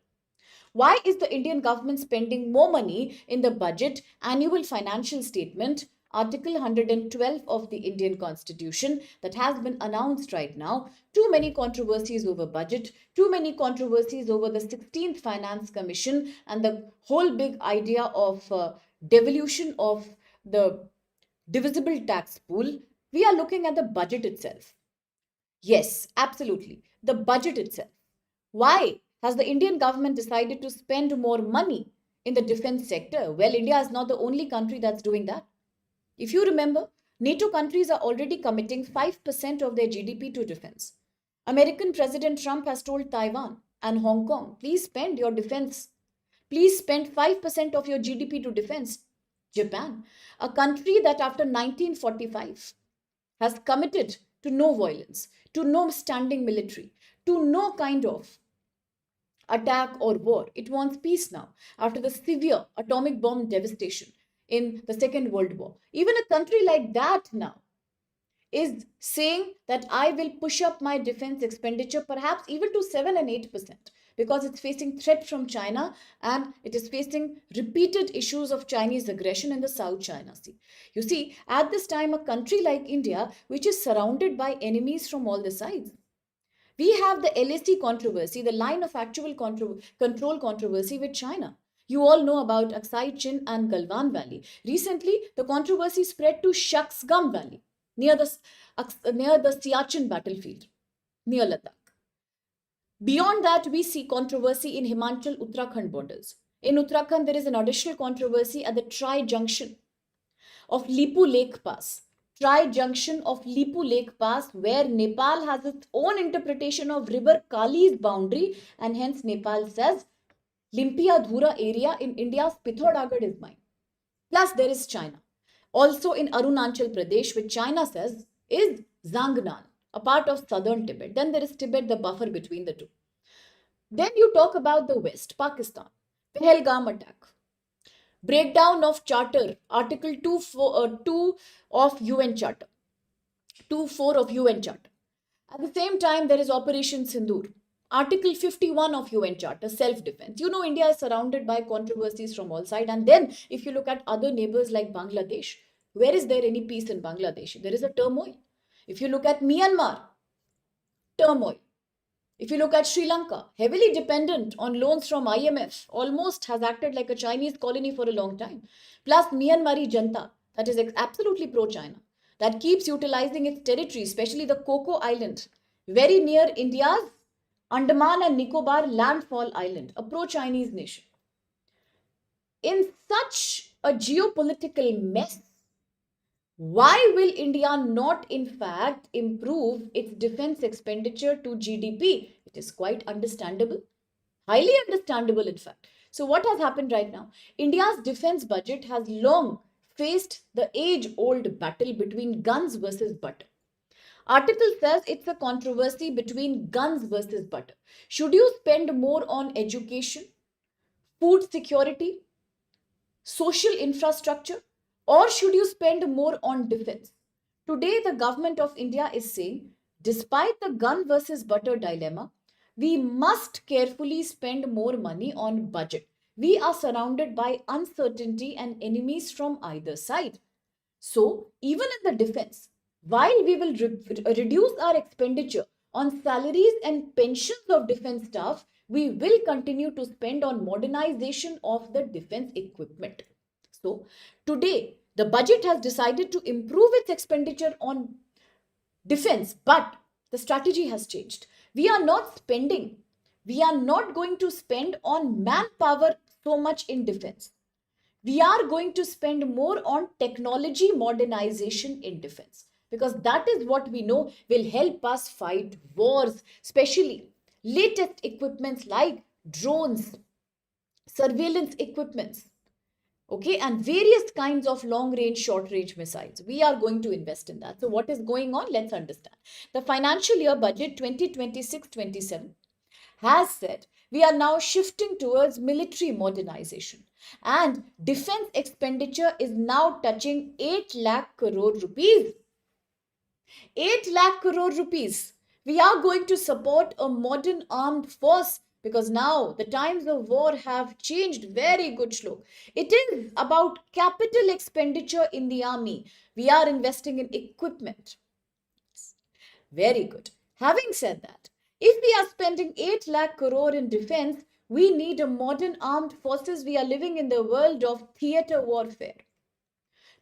Why is the Indian government spending more money in the budget annual financial statement, Article 112 of the Indian Constitution that has been announced right now? Too many controversies over budget, too many controversies over the 16th Finance Commission and the whole big idea of devolution of the divisible tax pool. We are looking at the budget itself. Yes, absolutely. The budget itself. Why has the Indian government decided to spend more money in the defense sector? Well, India is not the only country that's doing that. If you remember, NATO countries are already committing 5% of their GDP to defense. American President Trump has told Taiwan and Hong Kong, please spend your defense. Please spend 5% of your GDP to defense. Japan, a country that after 1945 has committed to no violence, to no standing military, to no kind of attack or war. It wants peace now after the severe atomic bomb devastation in the Second World War. Even a country like that now is saying that I will push up my defense expenditure perhaps even to 7 and 8% because it's facing threat from China and it is facing repeated issues of Chinese aggression in the South China Sea. You see, at this time, a country like India, which is surrounded by enemies from all the sides, we have the LAC controversy, the line of actual control controversy with China. You all know about Aksai Chin and Galwan Valley. Recently, the controversy spread to Shaksgam Valley near the Siachen battlefield, near Ladakh. Beyond that, we see controversy in Himachal Uttarakhand borders. In Uttarakhand, there is an additional controversy at the Tri Junction of Lipu Lake Pass. Tri Junction of Lipu Lake Pass, where Nepal has its own interpretation of River Kali's boundary, and hence Nepal says Limpia Dhura area in India's Pithodgarh is mine. Plus, there is China. Also in Arunachal Pradesh, which China says is Zangnan, a part of southern Tibet. Then there is Tibet, the buffer between the two. Then you talk about the West, Pakistan, Pahalgam attack, breakdown of charter, Article 2 of UN Charter, 2.4 of UN Charter. At the same time, there is Operation Sindoor, Article 51 of UN Charter, self-defense. You know, India is surrounded by controversies from all sides. And then, if you look at other neighbors like Bangladesh, where is there any peace in Bangladesh? There is a turmoil. If you look at Myanmar, turmoil. If you look at Sri Lanka, heavily dependent on loans from IMF, almost has acted like a Chinese colony for a long time. Plus, Myanmari Janta, that is absolutely pro-China, that keeps utilizing its territory, especially the Coco Island, very near India's Andaman and Nicobar landfall island, a pro-Chinese nation. In such a geopolitical mess, why will India not, in fact, improve its defense expenditure to GDP? It is quite understandable, highly understandable, in fact. So, what has happened right now? India's defense budget has long faced the age old battle between guns versus butter. Article says it's a controversy between guns versus butter. Should you spend more on education, food security, social infrastructure, or should you spend more on defense? Today, the government of India is saying, despite the gun versus butter dilemma, we must carefully spend more money on budget. We are surrounded by uncertainty and enemies from either side. So, even in the defense, while we will reduce our expenditure on salaries and pensions of defense staff, we will continue to spend on modernization of the defense equipment. So, today, the budget has decided to improve its expenditure on defense, but the strategy has changed. We are not spending, we are not going to spend on manpower so much in defense. We are going to spend more on technology modernization in defense because that is what we know will help us fight wars, especially latest equipments like drones, surveillance equipments, okay, and various kinds of long range, short range missiles. We are going to invest in that. So what is going on? Let's understand. The financial year budget 2026-27 has said we are now shifting towards military modernization, and defense expenditure is now touching 8 lakh crore rupees. 8 lakh crore rupees. We are going to support a modern armed force, because now the times of war have changed. Very good, Shlok. It is about capital expenditure in the army. We are investing in equipment. Very good. Having said that, if we are spending 8 lakh crore in defense, we need a modern armed forces. We are living in the world of theater warfare.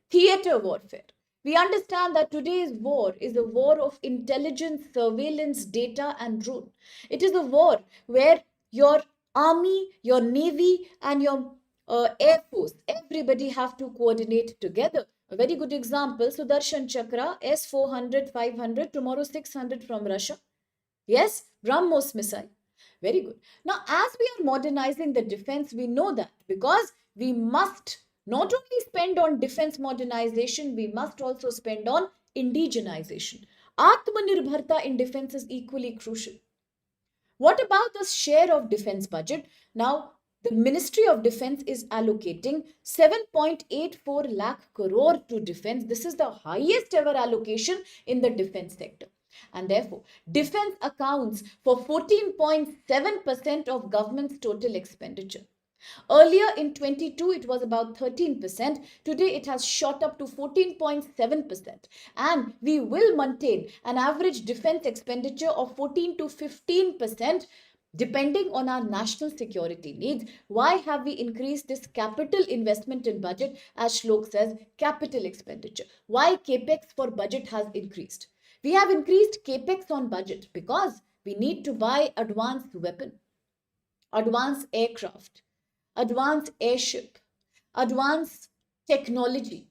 Theater warfare. We understand that today's war is a war of intelligence, surveillance, data, and drone. It is a war where your army, your navy, and your air force, everybody have to coordinate together. A very good example, Sudarshan Chakra, S-400, 500, tomorrow 600 from Russia. Yes, BrahMos missile. Very good. Now, as we are modernizing the defense, we know that because we must not only spend on defense modernization, we must also spend on indigenization. Atmanirbharta in defense is equally crucial. What about the share of defense budget? Now, the Ministry of Defense is allocating 7.84 lakh crore to defense. This is the highest ever allocation in the defense sector. And therefore, defense accounts for 14.7% of government's total expenditure. Earlier in 22, it was about 13%. Today, it has shot up to 14.7%. And we will maintain an average defense expenditure of 14 to 15%, depending on our national security needs. Why have we increased this capital investment in budget? As Shlok says, capital expenditure. Why capex for budget has increased? We have increased capex on budget because we need to buy advanced weapon, advanced aircraft, advanced airship, advanced technology,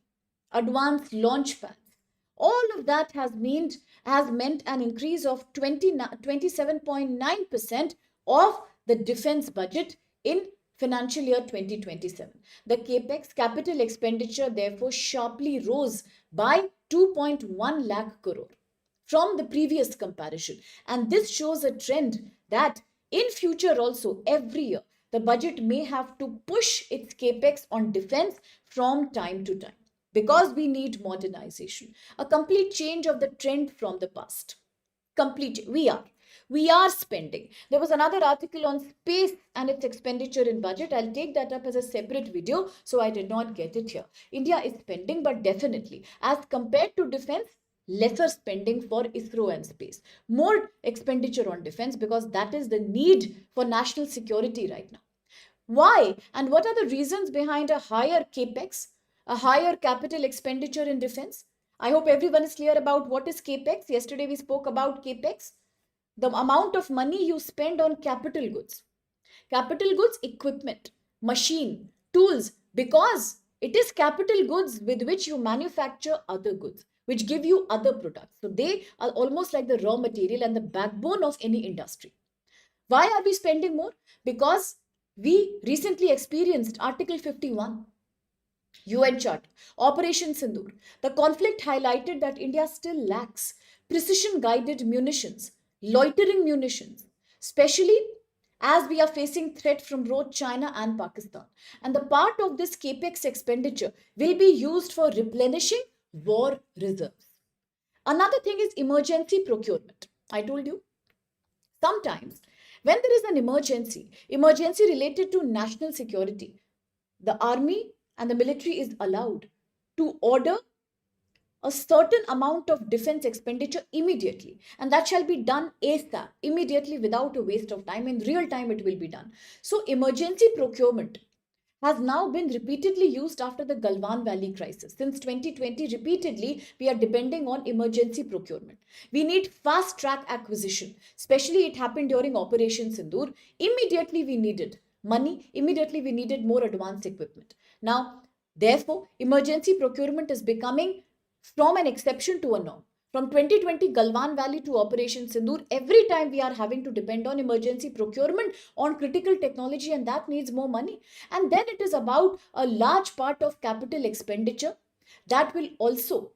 advanced launch pads. All of that has meant an increase of 27.9% of the defense budget in financial year 2027. The capex, capital expenditure, therefore sharply rose by 2.1 lakh crore from the previous comparison. And this shows a trend that in future also, every year, the budget may have to push its capex on defense from time to time, because we need modernization, a complete change of the trend from the past. We are spending. There was another article on space and its expenditure in budget. I'll take that up as a separate video, so I did not get it here. India is spending, but definitely as compared to defense, lesser spending for ISRO and space, more expenditure on defense, because that is the need for national security right now. Why and what are the reasons behind a higher capex, a higher capital expenditure in defense? I hope everyone is clear about what is capex. Yesterday we spoke about capex, the amount of money you spend on capital goods. Capital goods, equipment, machine, tools, because it is capital goods with which you manufacture other goods, which give you other products. So they are almost like the raw material and the backbone of any industry. Why are we spending more? Because we recently experienced Article 51, UN Charter, Operation Sindoor. The conflict highlighted that India still lacks precision guided munitions, loitering munitions, especially as we are facing threat from both China and Pakistan. And the part of this capex expenditure will be used for replenishing war reserves. Another thing is emergency procurement. I told you, sometimes when there is an emergency related to national security, the army and the military is allowed to order a certain amount of defense expenditure immediately, and that shall be done ASAP, immediately, without a waste of time. In real time it will be done. So emergency procurement has now been repeatedly used after the Galwan Valley crisis. Since 2020, repeatedly we are depending on emergency procurement. We need fast track acquisition, especially it happened during Operation Sindoor. Immediately we needed money, immediately we needed more advanced equipment. Now, therefore, emergency procurement is becoming from an exception to a norm. From 2020 Galwan Valley to Operation Sindoor, every time we are having to depend on emergency procurement on critical technology, and that needs more money. And then it is about a large part of capital expenditure that will also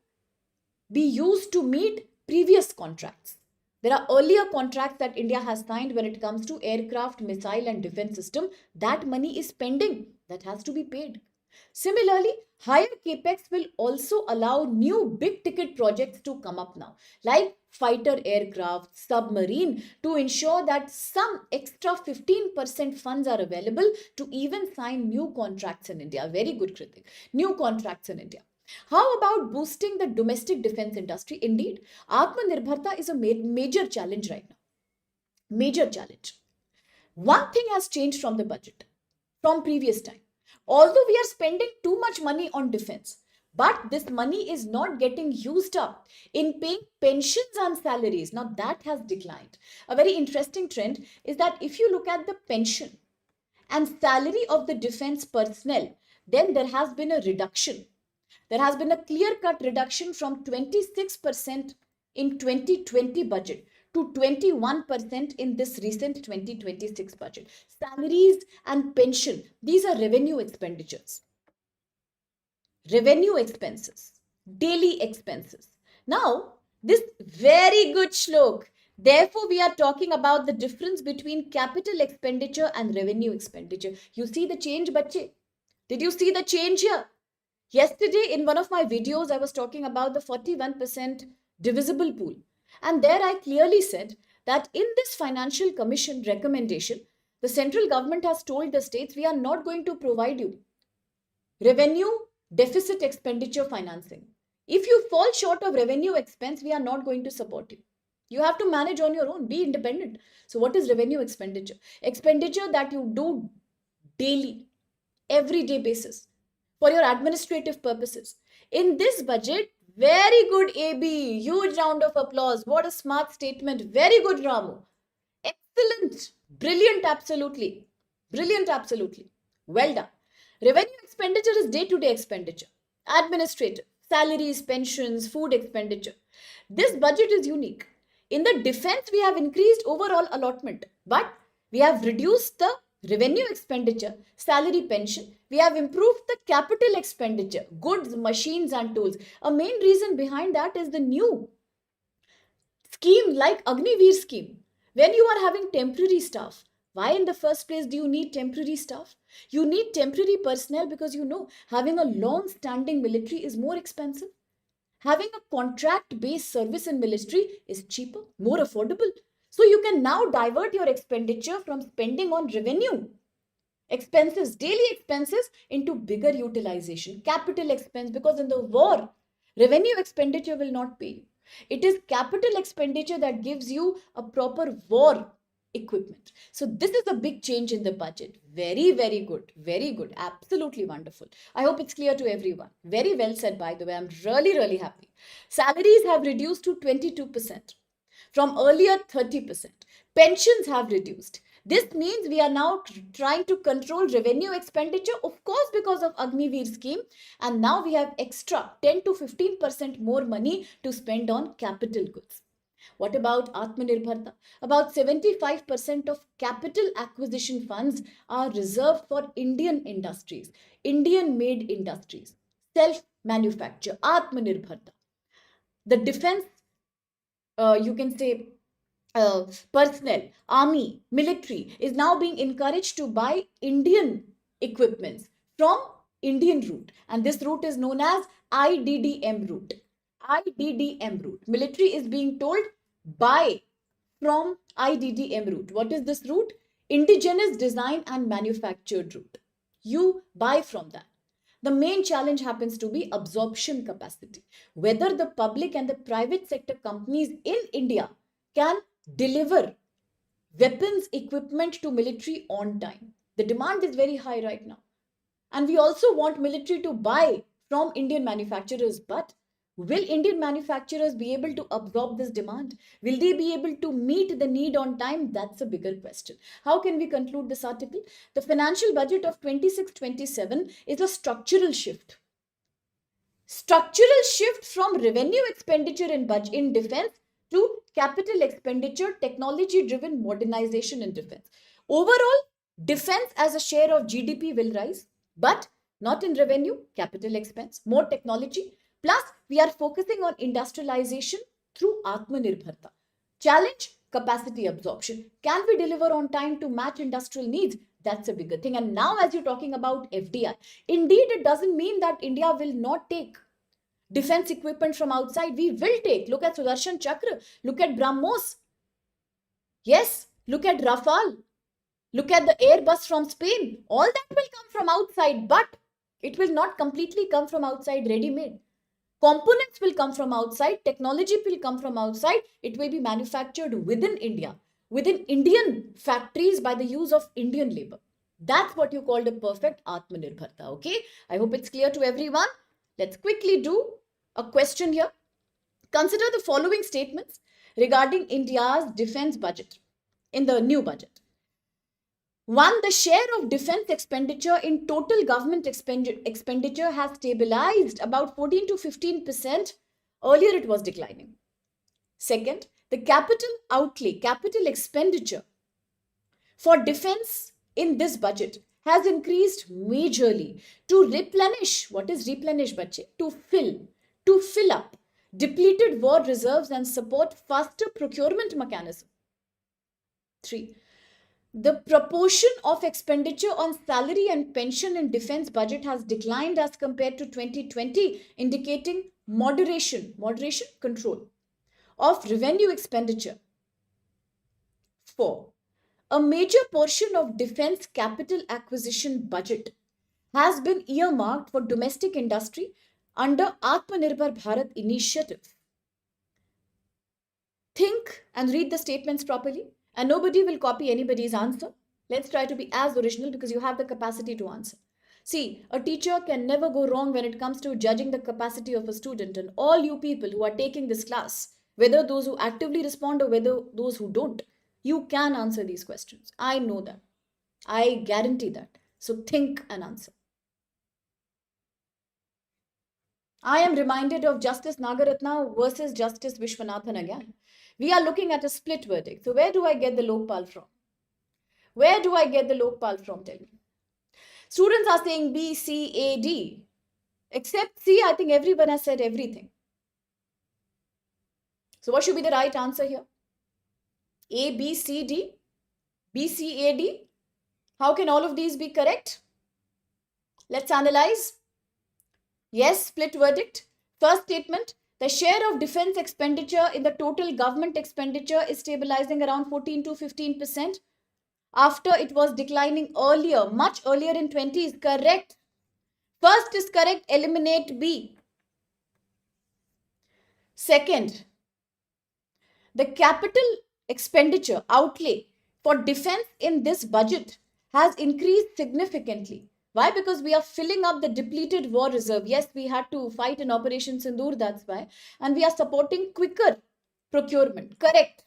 be used to meet previous contracts. There are earlier contracts that India has signed when it comes to aircraft, missile, and defense system. That money is pending, that has to be paid. Similarly, higher capex will also allow new big ticket projects to come up now, like fighter aircraft, submarine, to ensure that some extra 15% funds are available to even sign new contracts in India. Very good, Kritik. New contracts in India. How about boosting the domestic defense industry? Indeed, Atmanirbharta is a major challenge right now. Major challenge. One thing has changed from the budget, from previous time. Although we are spending too much money on defense, but this money is not getting used up in paying pensions and salaries. Now that has declined. A very interesting trend is that if you look at the pension and salary of the defense personnel, then there has been a reduction. There has been a clear-cut reduction from 26% in 2020 budget to 21% in this recent 2026 budget. Salaries and pension, these are revenue expenditures, revenue expenses, daily expenses. Now, this very good shlok. Therefore, we are talking about the difference between capital expenditure and revenue expenditure. You see the change, bache? Did you see the change here? Yesterday, in one of my videos, I was talking about the 41% divisible pool. And there I clearly said that in this Financial Commission recommendation, the central government has told the states, we are not going to provide you revenue deficit expenditure financing. If you fall short of revenue expense, we are not going to support you. You have to manage on your own, be independent. So what is revenue expenditure? Expenditure that you do daily, everyday basis for your administrative purposes. In this budget, very good AB, huge round of applause. What a smart statement. Very good, Ramu. Excellent, brilliant, absolutely. Brilliant, absolutely. Well done. Revenue expenditure is day-to-day expenditure, administrative, salaries, pensions, food expenditure. This budget is unique. In the defense, we have increased overall allotment, but we have reduced the revenue expenditure, salary, pension. We have improved the capital expenditure, goods, machines, and tools. A main reason behind that is the new scheme like Agniveer scheme. When you are having temporary staff, why in the first place do you need temporary staff? You need temporary personnel because you know having a long standing military is more expensive. Having a contract based service in military is cheaper, more affordable. So you can now divert your expenditure from spending on revenue expenses, daily expenses, into bigger utilization, capital expense, because in the war, revenue expenditure will not pay you. It is capital expenditure that gives you a proper war equipment. So this is a big change in the budget. Very, very good. Very good. Absolutely wonderful. I hope it's clear to everyone. Very well said, by the way. I'm really, really happy. Salaries have reduced to 22% from earlier 30%. Pensions have reduced. This means we are now trying to control revenue expenditure, of course, because of Agniveer scheme. And now we have extra 10 to 15% more money to spend on capital goods. What about Atmanirbharta? About 75% of capital acquisition funds are reserved for Indian industries, Indian made industries, self manufacture, Atmanirbharta. The defense, you can say, personnel, army, military is now being encouraged to buy Indian equipments from Indian route. And this route is known as IDDM route. IDDM route. Military is being told buy from IDDM route. What is this route? Indigenous design and manufactured route. You buy from that. The main challenge happens to be absorption capacity. Whether the public and the private sector companies in India can deliver weapons equipment to military on time. The demand is very high right now. And we also want military to buy from Indian manufacturers. But will Indian manufacturers be able to absorb this demand? Will they be able to meet the need on time? That's a bigger question. How can we conclude this article? The financial budget of 26-27 is a structural shift. Structural shift from revenue expenditure in defense to capital expenditure, technology driven modernization in defense. Overall, defense as a share of GDP will rise, but not in revenue, capital expense, more technology. Plus, we are focusing on industrialization through Atmanirbharta. Challenge capacity absorption. Can we deliver on time to match industrial needs? That's a bigger thing. And now, as you're talking about FDI, indeed, it doesn't mean that India will not take defense equipment from outside. We will take. Look at Sudarshan Chakra. Look at BrahMos. Yes, look at Rafale. Look at the Airbus from Spain. All that will come from outside, but it will not completely come from outside ready made. Components will come from outside, technology will come from outside, it will be manufactured within India, within Indian factories by the use of Indian labor. That's what you called a perfect Atmanirbharta, okay? I hope it's clear to everyone. Let's quickly do a question here. Consider the following statements regarding India's defense budget in the new budget. One, the share of defense expenditure in total government expenditure has stabilized about 14 to 15%. Earlier, it was declining. Second, the capital outlay, capital expenditure for defense in this budget has increased majorly to replenish. What is replenish, bache? To fill up depleted war reserves and support faster procurement mechanism. 3. The proportion of expenditure on salary and pension in defense budget has declined as compared to 2020, indicating moderation control of revenue expenditure. 4. A major portion of defense capital acquisition budget has been earmarked for domestic industry under Atmanirbhar Bharat initiative. Think and read the statements properly, and nobody will copy anybody's answer. Let's try to be as original because you have the capacity to answer. See, a teacher can never go wrong when it comes to judging the capacity of a student, and all you people who are taking this class, whether those who actively respond or whether those who don't, you can answer these questions. I know that. I guarantee that. So think and answer. I am reminded of Justice Nagaratna versus Justice Vishwanathan again. We are looking at a split verdict. So where do I get the Lokpal from? Where do I get the Lokpal from? Tell me. Students are saying B, C, A, D. Except C, I think everyone has said everything. So what should be the right answer here? A, B, C, D? B, C, A, D? How can all of these be correct? Let's analyze. Yes, split verdict. First statement, the share of defense expenditure in the total government expenditure is stabilizing around 14 to 15%. After it was declining earlier, much earlier in 20 is correct. First is correct, eliminate B. Second, the capital expenditure outlay for defense in this budget has increased significantly. Why? Because we are filling up the depleted war reserve. Yes, we had to fight in Operation Sindoor, that's why. And we are supporting quicker procurement. Correct.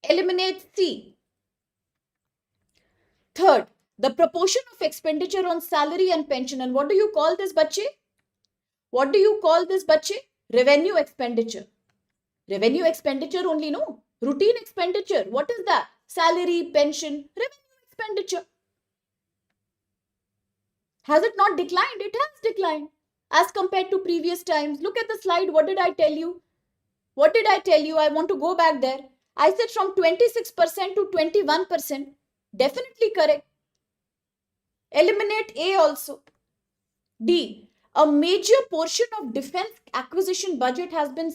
Eliminate C. Third, the proportion of expenditure on salary and pension. And what do you call this, bache? What do you call this, bache? Revenue expenditure. Revenue expenditure only, no. Routine expenditure. What is that? Salary, pension, revenue expenditure. Has it not declined? It has declined as compared to previous times. Look at the slide. What did I tell you? What did I tell you? I want to go back there. I said from 26% to 21%. Definitely correct. Eliminate A also. D. A major portion of defense acquisition budget has been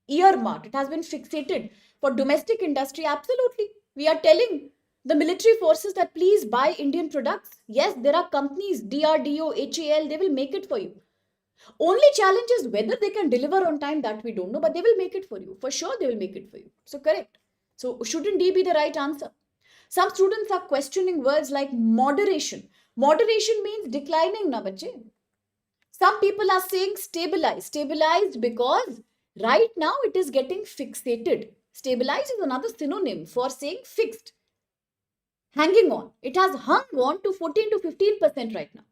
earmarked. It has been fixated for domestic industry. Absolutely. We are telling the military forces that please buy Indian products. Yes, there are companies, DRDO, HAL, they will make it for you. Only challenge is whether they can deliver on time, that we don't know, but they will make it for you. For sure, they will make it for you. So correct. So shouldn't D be the right answer? Some students are questioning words like moderation. Moderation means declining, na bache. Some people are saying stabilized. Stabilized because right now it is getting fixated. Stabilized is another synonym for saying fixed. Hanging on. It has hung on to 14 to 15% right now.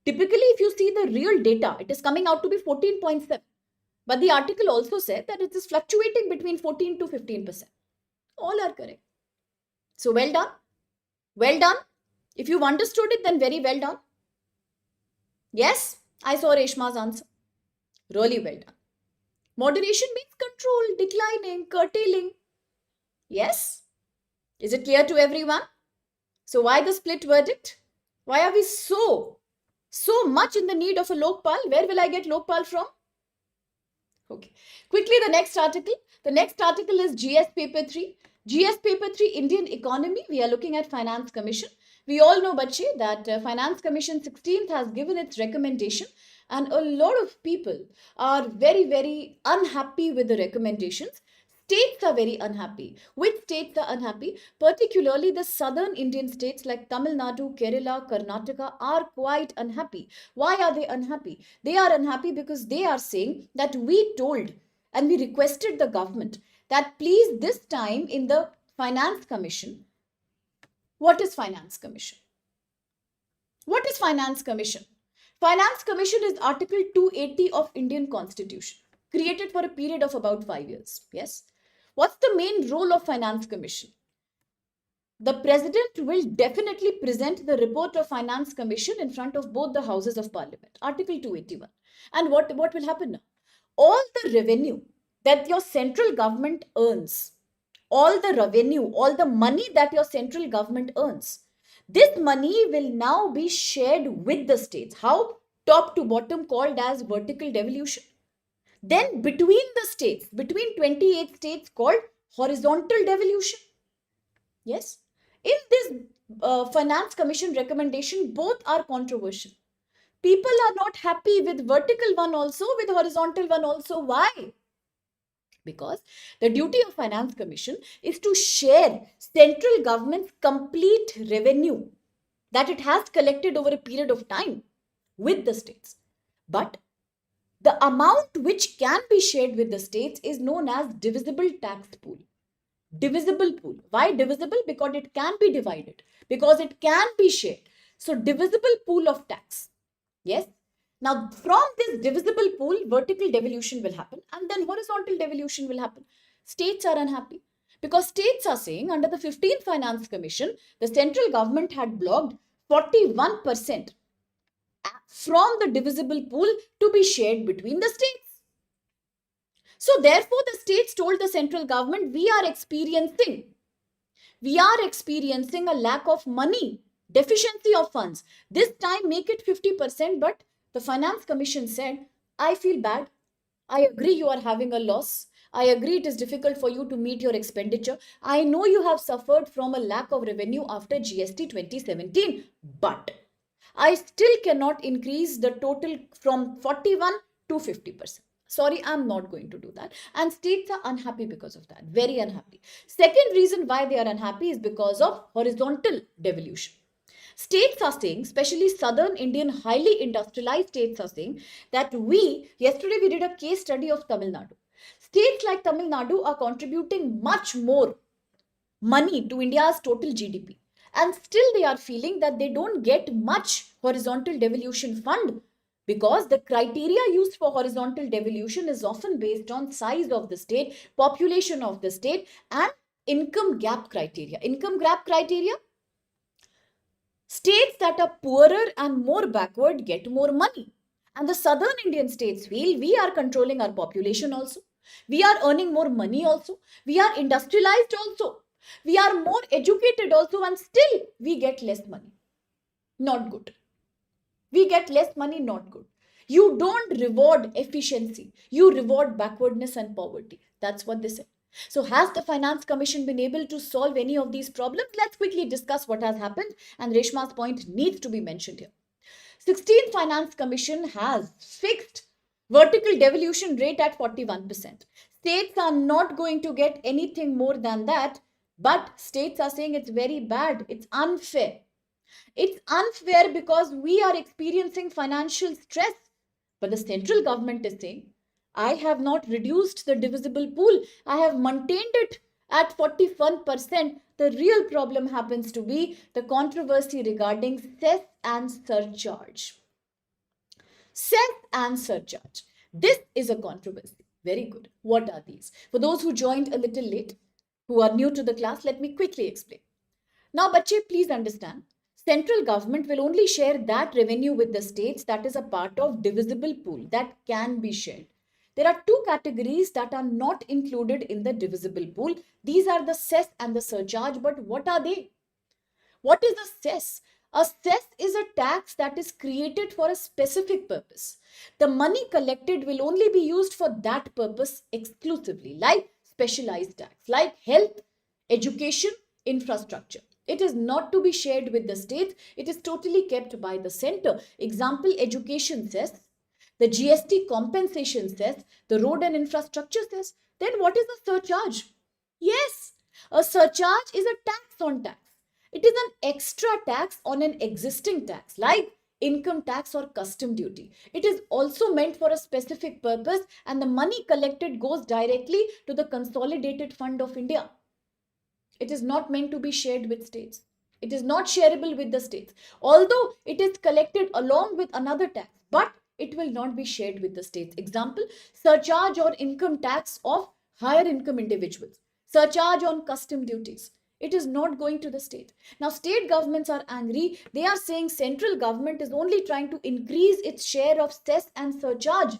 Typically, if you see the real data, it is coming out to be 14.7. But the article also said that it is fluctuating between 14 to 15%. All are correct. So well done. Well done. If you've understood it, then very well done. Yes, I saw Reshma's answer. Really well done. Moderation means control, declining, curtailing. Yes. Is it clear to everyone? So why the split verdict? Why are we so much in the need of a Lokpal? Where will I get Lokpal from? Okay. Quickly, the next article. The next article is GS paper 3. GS paper 3, Indian economy. We are looking at Finance Commission. We all know, Bachi, that Finance Commission 16th has given its recommendation, and a lot of people are very, very unhappy with the recommendations. States are very unhappy. Which states are unhappy? Particularly the southern Indian states like Tamil Nadu, Kerala, Karnataka are quite unhappy. Why are they unhappy? They are unhappy because they are saying that we told and we requested the government that please, this time in the Finance Commission. What is Finance Commission? What is Finance Commission? Finance Commission is Article 280 of Indian Constitution, created for a period of about 5 years. Yes. What's the main role of Finance Commission? The President will definitely present the report of Finance Commission in front of both the Houses of Parliament. Article 281. And what will happen now? All the revenue that your central government earns, all the money that your central government earns, this money will now be shared with the states. How? Top to bottom, called as vertical devolution. Then between the states, between 28 states, called horizontal devolution. Yes. In this Finance Commission recommendation, both are controversial. People are not happy with vertical one also, with horizontal one also. Why? Because the duty of Finance Commission is to share central government's complete revenue that it has collected over a period of time with the states. But the amount which can be shared with the states is known as divisible tax pool. Divisible pool. Why divisible? Because it can be divided. Because it can be shared. So divisible pool of tax. Yes. Now, from this divisible pool, vertical devolution will happen, and then horizontal devolution will happen. States are unhappy because states are saying under the 15th Finance Commission, the central government had blocked 41% from the divisible pool to be shared between the states. So, therefore, the states told the central government, we are experiencing a lack of money, deficiency of funds. This time, make it 50%, but the Finance Commission said, I feel bad. I agree you are having a loss. I agree it is difficult for you to meet your expenditure. I know you have suffered from a lack of revenue after GST 2017, but I still cannot increase the total from 41 to 50%. Sorry, I'm not going to do that. And states are unhappy because of that. Very unhappy. Second reason why they are unhappy is because of horizontal devolution. States are saying, especially southern Indian highly industrialized states are saying that yesterday we did a case study of Tamil Nadu. States like Tamil Nadu are contributing much more money to India's total GDP. And still they are feeling that they don't get much horizontal devolution fund because the criteria used for horizontal devolution is often based on size of the state, population of the state, and income gap criteria. Income gap criteria? States that are poorer and more backward get more money. And the southern Indian states feel we are controlling our population also. We are earning more money also. We are industrialized also. We are more educated also, and still we get less money. Not good. We get less money, not good. You don't reward efficiency. You reward backwardness and poverty. That's what they say. So has the Finance Commission been able to solve any of these problems? Let's quickly discuss what has happened, and Reshma's point needs to be mentioned here. 16th Finance Commission has fixed vertical devolution rate at 41%. States are not going to get anything more than that, but states are saying it's very bad, it's unfair. It's unfair because we are experiencing financial stress, but the central government is saying, I have not reduced the divisible pool. I have maintained it at 41%. The real problem happens to be the controversy regarding cess and surcharge. Cess and surcharge. This is a controversy. Very good. What are these? For those who joined a little late, who are new to the class, let me quickly explain. Now, bache, please understand. Central government will only share that revenue with the states that is a part of divisible pool that can be shared. There are two categories that are not included in the divisible pool. These are the cess and the surcharge. But what are they? What is a cess? A cess is a tax that is created for a specific purpose. The money collected will only be used for that purpose exclusively, like specialized tax, like health, education, infrastructure. It is not to be shared with the states. It is totally kept by the center. Example, education cess, the GST compensation cess, the road and infrastructure cess. Then what is a surcharge? Yes, a surcharge is a tax on tax. It is an extra tax on an existing tax, like income tax or custom duty. It is also meant for a specific purpose, and the money collected goes directly to the Consolidated Fund of India. It is not meant to be shared with states. It is not shareable with the states. Although it is collected along with another tax, but it will not be shared with the states. Example, surcharge or income tax of higher income individuals. Surcharge on custom duties. It is not going to the state. Now, state governments are angry. They are saying central government is only trying to increase its share of cess and surcharge.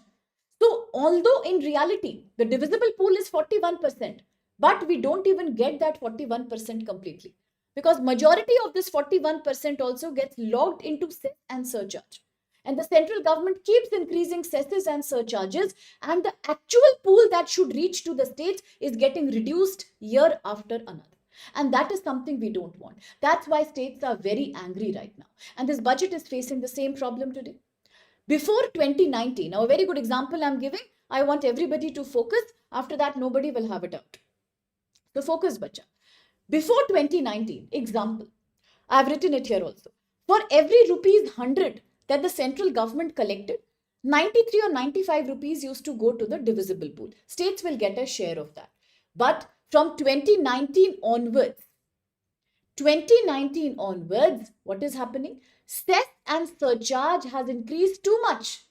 So, although in reality, the divisible pool is 41%, but we don't even get that 41% completely. Because majority of this 41% also gets logged into cess and surcharge. And the central government keeps increasing cesses and surcharges, and the actual pool that should reach to the states is getting reduced year after another. And that is something we don't want. That's why states are very angry right now. And this budget is facing the same problem today. Before 2019, now a very good example I'm giving, I want everybody to focus. After that, nobody will have a doubt. So focus, bacha. Before 2019, example, I've written it here also. For every rupees 100 that the central government collected, 93 or 95 rupees used to go to the divisible pool. States will get a share of that. But from 2019 onwards, what is happening? Cess and surcharge has increased too much.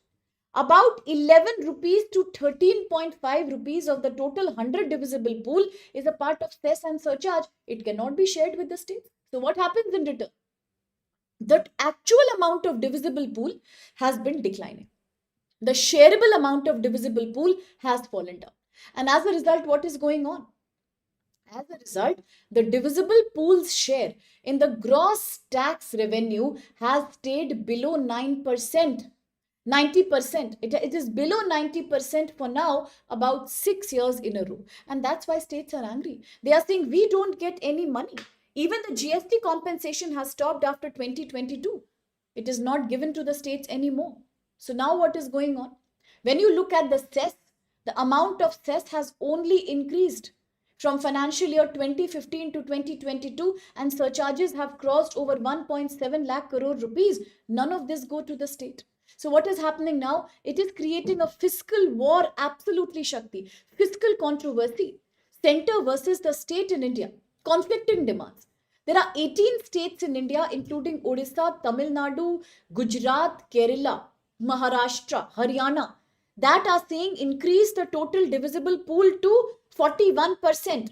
About 11 rupees to 13.5 rupees of the total 100 divisible pool is a part of cess and surcharge. It cannot be shared with the states. So what happens in return? The actual amount of divisible pool has been declining. The shareable amount of divisible pool has fallen down. And as a result, what is going on? As a result, the divisible pool's share in the gross tax revenue has stayed below 9%. 90%. It is below 90% for now, about 6 years in a row. And that's why states are angry. They are saying we don't get any money. Even the GST compensation has stopped after 2022. It is not given to the states anymore. So now what is going on? When you look at the cess, the amount of cess has only increased from financial year 2015 to 2022, and surcharges have crossed over 1.7 lakh crore rupees. None of this go to the state. So what is happening now? It is creating a fiscal war, absolutely Shakti. Fiscal controversy. Center versus the state in India. Conflicting demands. There are 18 states in India, including Odisha, Tamil Nadu, Gujarat, Kerala, Maharashtra, Haryana, that are saying increase the total divisible pool to 41%.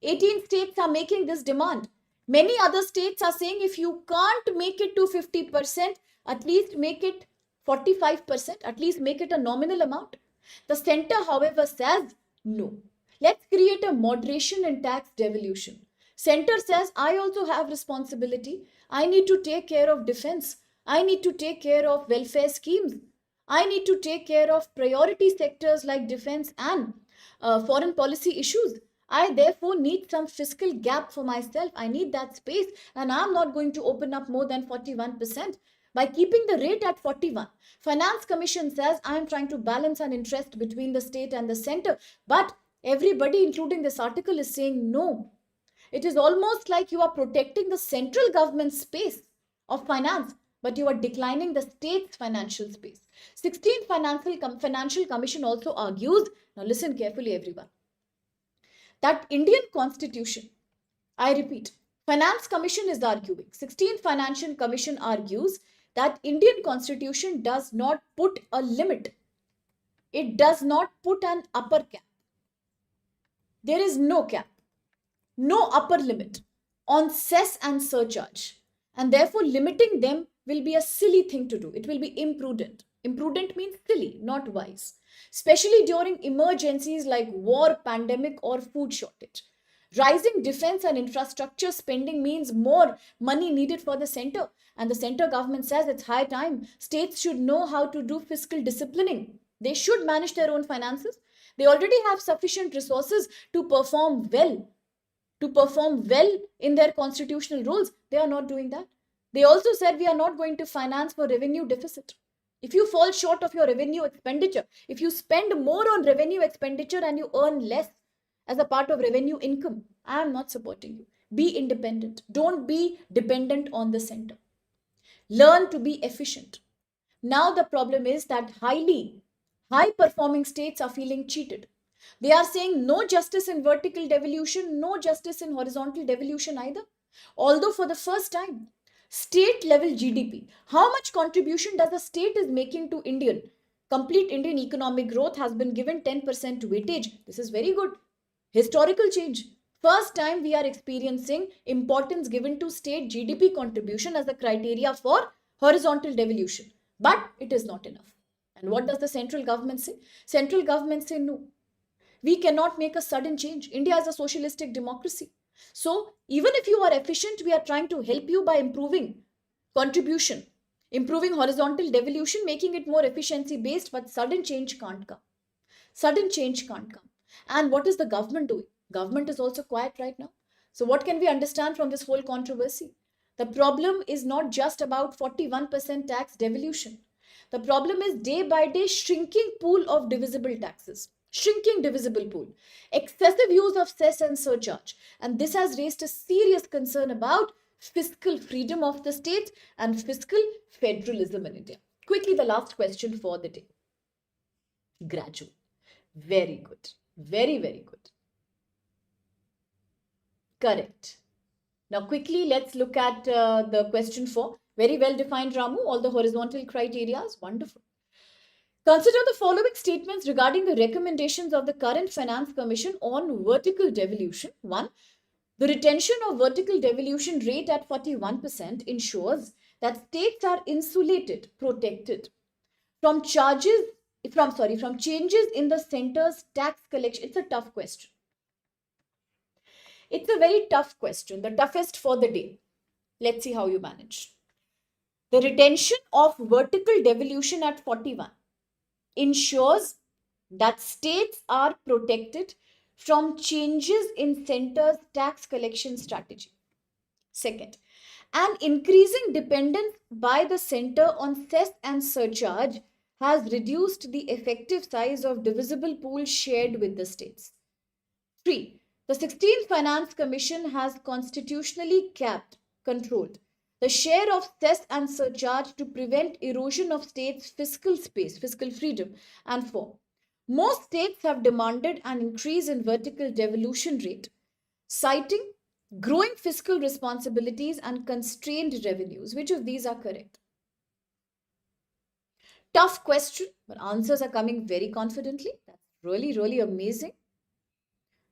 18 states are making this demand. Many other states are saying if you can't make it to 50%, at least make it 45%, at least make it a nominal amount. The center, however, says no. Let's create a moderation in tax devolution. Center says, I also have responsibility. I need to take care of defense. I need to take care of welfare schemes. I need to take care of priority sectors like defense and foreign policy issues. I therefore need some fiscal gap for myself. I need that space, and I'm not going to open up more than 41%. By keeping the rate at 41, Finance Commission says I am trying to balance an interest between the state and the center. But everybody, including this article, is saying no. It is almost like you are protecting the central government space of finance, but you are declining the state's financial space. 16th Financial Commission also argues, now listen carefully everyone, that Indian Constitution, I repeat, Finance Commission is arguing, 16th Financial Commission argues that Indian constitution does not put a limit. It does not put an upper cap. There is no cap, no upper limit on cess and surcharge. And therefore, limiting them will be a silly thing to do. It will be imprudent. Imprudent means silly, not wise. Especially during emergencies like war, pandemic, or food shortage. Rising defense and infrastructure spending means more money needed for the center. And the center government says it's high time. States should know how to do fiscal disciplining. They should manage their own finances. They already have sufficient resources to perform well in their constitutional roles. They are not doing that. They also said we are not going to finance for revenue deficit. If you fall short of your revenue expenditure, if you spend more on revenue expenditure and you earn less as a part of revenue income, I am not supporting you. Be independent. Don't be dependent on the center. Learn to be efficient. Now the problem is that high performing states are feeling cheated. They are saying no justice in vertical devolution, no justice in horizontal devolution either. Although for the first time, state level GDP, how much contribution does a state is making to complete Indian economic growth has been given 10% weightage. This is very good. Historical change. First time we are experiencing importance given to state GDP contribution as a criteria for horizontal devolution. But it is not enough. And what does the central government say? Central government say no. We cannot make a sudden change. India is a socialistic democracy. So even if you are efficient, we are trying to help you by improving contribution, improving horizontal devolution, making it more efficiency based, but sudden change can't come. Sudden change can't come. And what is the government doing? Government is also quiet right now. So what can we understand from this whole controversy? The problem is not just about 41% tax devolution. The problem is day by day shrinking pool of divisible taxes. Shrinking divisible pool, excessive use of cess and surcharge. And this has raised a serious concern about fiscal freedom of the states and fiscal federalism in India. Quickly, the last question for the day. Gradual. Very good. Very, very good. Correct. Now, quickly, let's look at the question 4. Very well defined, Ramu. All the horizontal criteria. Wonderful. Consider the following statements regarding the recommendations of the current Finance Commission on vertical devolution. 1. The retention of vertical devolution rate at 41% ensures that states are insulated, protected from changes in the center's tax collection. It's a tough question. It's a very tough question, the toughest for the day. Let's see how you manage. The retention of vertical devolution at 41 ensures that states are protected from changes in center's tax collection strategy. Second, an increasing dependence by the center on cess and surcharge has reduced the effective size of divisible pool shared with the states. 3. The 16th Finance Commission has constitutionally controlled the share of cess and surcharge to prevent erosion of states' fiscal space, fiscal freedom. And 4. Most states have demanded an increase in vertical devolution rate, citing growing fiscal responsibilities and constrained revenues. Which of these are correct? Tough question, but answers are coming very confidently. That's really, really amazing.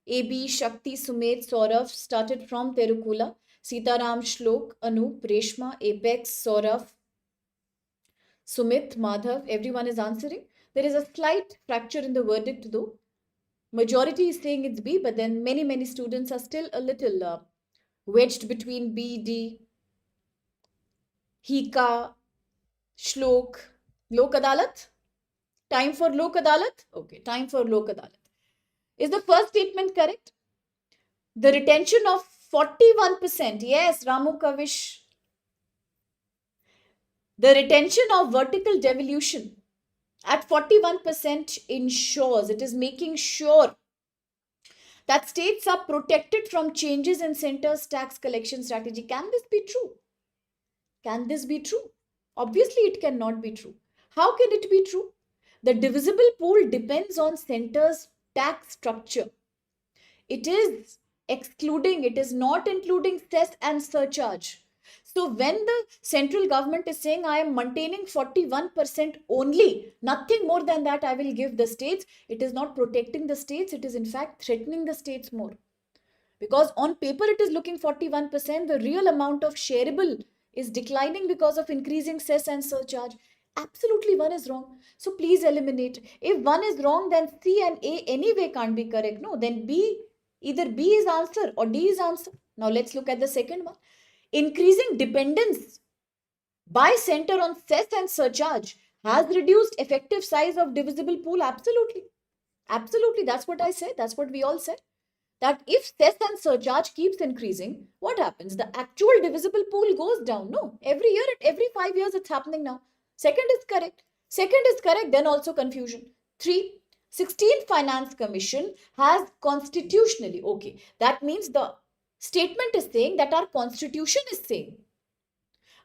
AB, Shakti, Sumet, Saurav started from Terukula. Sitaram, Shlok, Anup, Reshma, Apex, Saurav, Sumit, Madhav, everyone is answering. There is a slight fracture in the verdict though. Majority is saying it's B, but then many students are still a little wedged between B, D, Hika, Shlok, Lok Adalat. Time for Lok Adalat? Okay, time for Lok Adalat. Is the first statement correct? The retention of 41%. Yes, Ramu Kavish. The retention of vertical devolution at 41% ensures, it is making sure that states are protected from changes in center's tax collection strategy. Can this be true? Can this be true? Obviously, it cannot be true. How can it be true? The divisible pool depends on center's tax structure. It is not including cess and surcharge. So when the central government is saying, I am maintaining 41% only, nothing more than that I will give the states, it is not protecting the states, it is in fact threatening the states more. Because on paper it is looking 41%, the real amount of shareable is declining because of increasing cess and surcharge. Absolutely one is wrong. So please eliminate. If one is wrong, then C and A anyway can't be correct. No, then B, either B is answer or D is answer. Now let's look at the second one. Increasing dependence by center on cess and surcharge has reduced effective size of divisible pool. Absolutely. Absolutely. That's what I said. That's what we all said. That if cess and surcharge keeps increasing, what happens? The actual divisible pool goes down. No, every year, every 5 years, it's happening now. Second is correct. Second is correct, then also confusion. 3. 16th Finance Commission has constitutionally, okay, that means the statement is saying that our constitution is saying.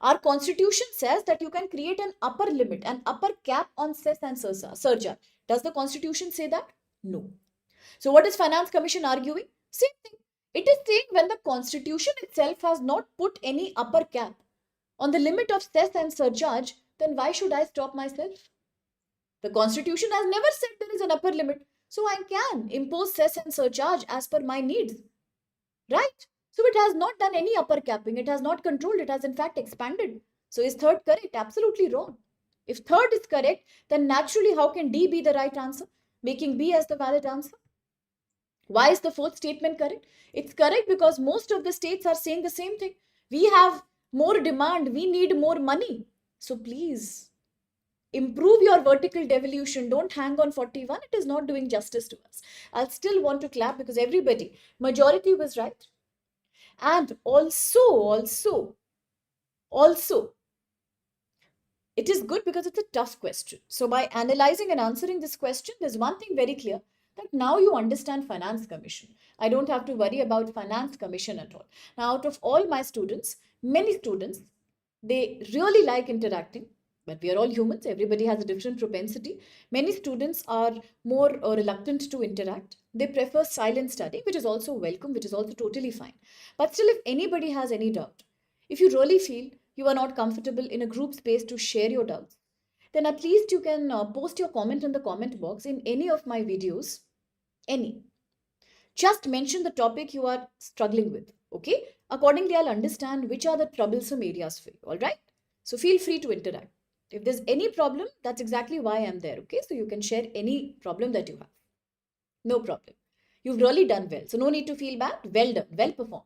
Our constitution says that you can create an upper limit, an upper cap on cess and surcharge. Does the constitution say that? No. So what is Finance Commission arguing? Same thing. It is saying when the constitution itself has not put any upper cap on the limit of cess and surcharge, then why should I stop myself? The constitution has never said there is an upper limit. So I can impose cess and surcharge as per my needs. Right? So it has not done any upper capping. It has not controlled. It has in fact expanded. So is third correct? Absolutely wrong. If third is correct, then naturally how can D be the right answer? Making B as the valid answer? Why is the fourth statement correct? It's correct because most of the states are saying the same thing. We have more demand. We need more money. So please improve your vertical devolution. Don't hang on 41. It is not doing justice to us. I'll still want to clap because everybody, majority was right. And also, it is good because it's a tough question. So by analyzing and answering this question, there's one thing very clear, that now you understand Finance Commission. I don't have to worry about Finance Commission at all. Now, out of all my students, many students, they really like interacting, but we are all humans. Everybody has a different propensity. Many students are more reluctant to interact. They prefer silent study, which is also welcome, which is also totally fine. But still, if anybody has any doubt, if you really feel you are not comfortable in a group space to share your doubts, then at least you can post your comment in the comment box in any of my videos. Any. Just mention the topic you are struggling with. Okay? Accordingly, I'll understand which are the troublesome areas for you. All right? So feel free to interact. If there's any problem, that's exactly why I'm there. Okay? So you can share any problem that you have. No problem. You've really done well. So no need to feel bad. Well done. Well performed.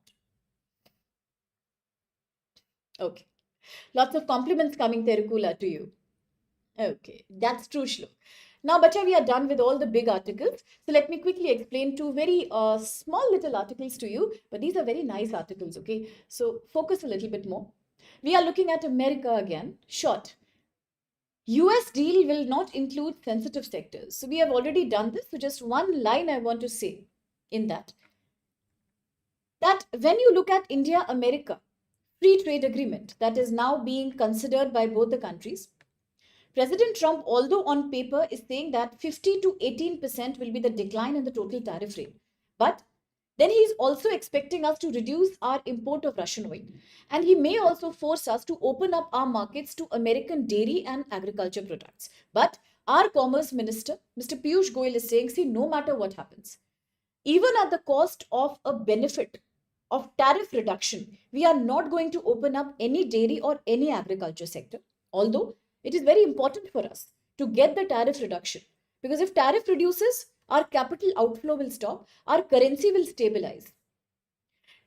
Okay. Lots of compliments coming, Terukula, to you. Okay. That's true, Shlo. Now, Bacha, we are done with all the big articles. So let me quickly explain two very small little articles to you. But these are very nice articles, okay? So focus a little bit more. We are looking at America again. Short. US deal will not include sensitive sectors. So we have already done this. So just one line I want to say in that. That when you look at India-America free trade agreement that is now being considered by both the countries, President Trump, although on paper, is saying that 50 to 18% will be the decline in the total tariff rate. But then he is also expecting us to reduce our import of Russian oil. And he may also force us to open up our markets to American dairy and agriculture products. But our Commerce Minister, Mr. Piyush Goyal, is saying, see, no matter what happens, even at the cost of a benefit of tariff reduction, we are not going to open up any dairy or any agriculture sector. Although it is very important for us to get the tariff reduction, because if tariff reduces, our capital outflow will stop, our currency will stabilize.